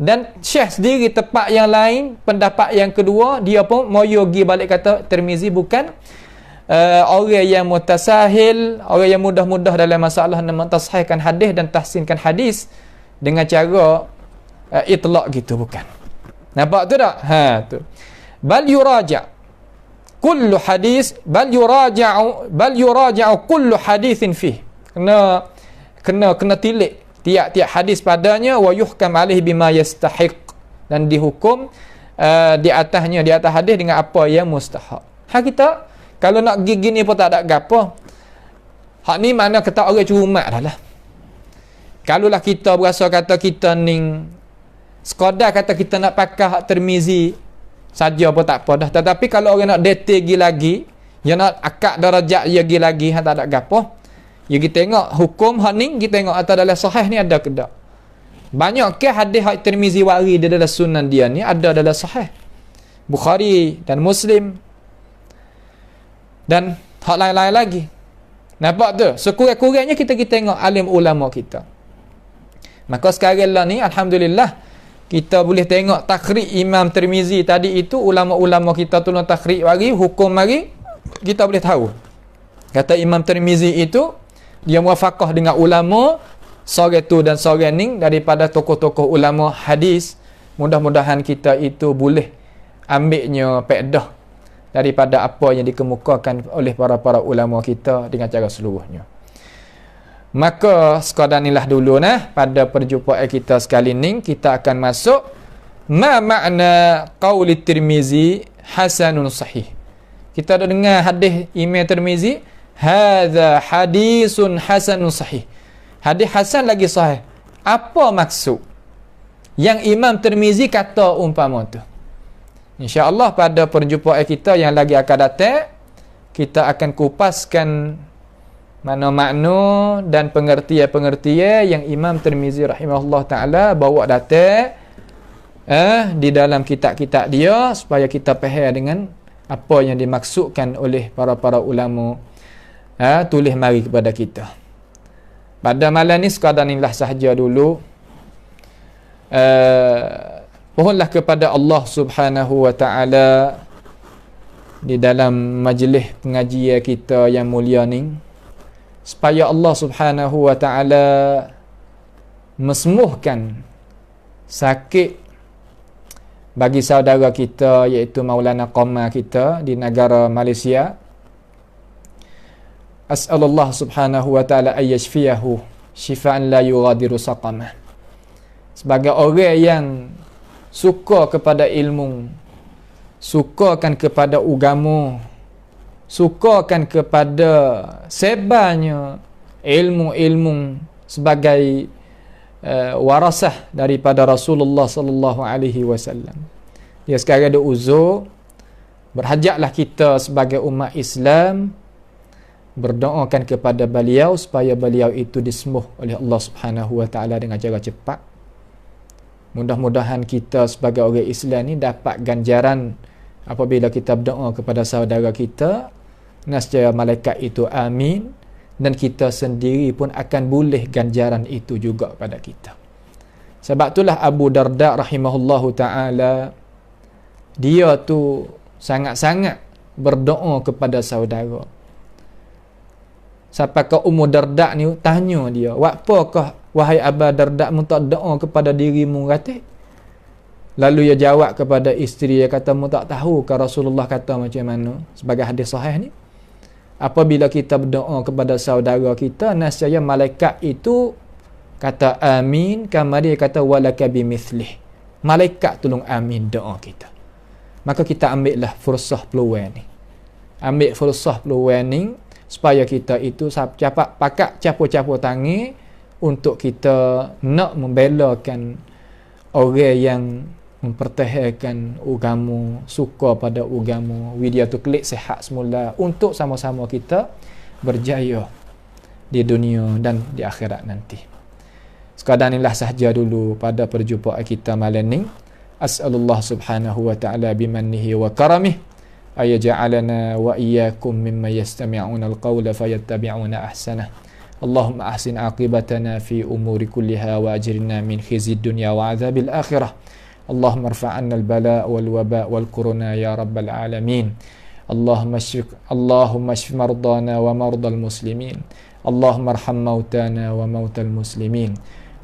dan Syekh sendiri tepat yang lain, pendapat yang kedua, dia pun moyo gi balik kata Tirmizi bukan orang yang mutasahil, orang yang mudah-mudah dalam masalah mentasahihkan hadis dan tahsinkan hadis dengan cara itlaq gitu, bukan. Nampak tu tak? Tu. Bal yuraja kullu hadis, bal yuraja'u kullu hadithin fih. Kena tilik tiap-tiap hadis padanya, wa yuhkam alaihi bima yastahiq, dan dihukum di atas hadis dengan apa yang mustahak. Kita kalau nak gigi ni pun tak ada gapo. Hak ni mana kata orang curumat dah lah. Kalaulah kita berasa kata kita ni sekadar kata kita nak pakai hak Tirmizi saja pun tak apa dah. Tetapi kalau orang nak detail lagi, yang nak akad darajat dia lagi, tak ada gapo. Ya, kita tengok hukum hak ni, kita tengok atas dalam sahih ni ada ke tak. Banyak ke hadis hak Tirmizi wari dia dalam sunan dia ni ada dalam sahih Bukhari dan Muslim dan hak lain-lain lagi. Nampak tu? Sekurang-kurangnya kita tengok alim ulama kita. Maka sekarang lah ni alhamdulillah kita boleh tengok takhrij Imam Tirmizi tadi itu, ulama-ulama kita tolong takhrij wari, hukum mari, kita boleh tahu. Kata Imam Tirmizi itu dia muafaqah dengan ulama sore tu dan sore ni daripada tokoh-tokoh ulama hadis. Mudah-mudahan kita itu boleh ambilnya faedah daripada apa yang dikemukakan oleh para ulama kita dengan cara seluruhnya. Maka sekadar inilah dulu pada perjumpaan kita sekali ni, kita akan masuk ma makna qauli Tirmizi hasanun sahih. Kita dah dengar hadis Imam Tirmizi, hadza hadisun hasanun sahih. Hadis hasan lagi sahih. Apa maksud yang Imam Tirmizi kata umpama tu? InsyaAllah pada perjumpaan kita yang lagi akan datang, kita akan kupaskan makna-makna dan pengertian-pengertian yang Imam Tirmizi rahimahullah ta'ala bawa datang di dalam kitab-kitab dia, supaya kita faham dengan apa yang dimaksudkan oleh para ulama tulis mari kepada kita. Pada malam ni sekadar inilah sahaja dulu. Mohonlah kepada Allah Subhanahu wa ta'ala di dalam majlis pengajian kita yang mulia ni, supaya Allah Subhanahu wa ta'ala mesembuhkan sakit bagi saudara kita, iaitu Maulana Qamar kita di negara Malaysia. As'alullah Subhanahu wa ta'ala ayyashfiyahu shifaan la yughadiru saqamah. Sebagai orang yang suka kepada ilmu, sukakan kepada agama, sukakan kepada sebarnya ilmu-ilmu sebagai warasah daripada Rasulullah sallallahu alaihi wasallam. Dia sekarang ada uzur, berhajatlah kita sebagai umat Islam berdoakan kepada beliau supaya beliau itu disembuh oleh Allah Subhanahu wa taala dengan cara cepat. Mudah-mudahan kita sebagai orang Islam ni dapat ganjaran apabila kita berdoa kepada saudara kita, nescaya malaikat itu amin, dan kita sendiri pun akan boleh ganjaran itu juga pada kita. Sebab itulah Abu Darda rahimahullahu ta'ala, dia tu sangat-sangat berdoa kepada saudara. Sampai ke Ummu Darda ni tanya dia, "Apakah wahai Abu Darda minta doa kepada dirimu?" kata. Lalu ia jawab kepada isteri, dia kata, "Mu tak tahu ke Rasulullah kata macam mana?" Sebagai hadis sahih ni, apabila kita berdoa kepada saudara kita, nescaya malaikat itu kata amin, kama dia kata walaka bimithlih. Malaikat tolong amin doa kita. Maka kita ambillah fursah peluang ni. Ambil fursah peluang ni supaya kita itu cepat pakat capo-capo tangan untuk kita nak membelakan orang yang mempertahankan agama, suka pada agama, widya tu klik sihat semula, untuk sama-sama kita berjaya di dunia dan di akhirat nanti. Sekadar inilah sahaja dulu pada perjumpaan kita malam ni. As'alullah subhanahu wa ta'ala bimannihi wa karamih ayaj'alana wa iyyakum mimman yastami'una al-qawla fayattabi'una ahsanah. Allahumma ahsin aqibatana fi umuri kulliha wa ajirna min khizyid dunya wa 'adzabil akhirah. Allahumma irfa' 'anna al-bala' wal waba' wal corona ya rabbal alamin. Allahumma shfi mardana wa mardal muslimin. Allahumma arham mautana wa mautal muslimin.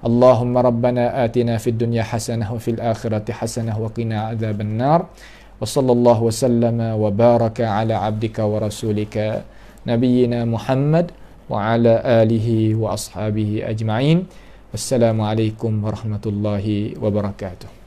Allahumma rabbana atina fid dunya hasanah wa fil akhirati hasanah wa qina 'adzaban nar. Wa sallallahu wa sallama wa baraka ala 'abdika wa rasulika nabiyyina Muhammad wa ala alihi wa ashabihi ajma'in. Wassalamu alaikum warahmatullahi wabarakatuh.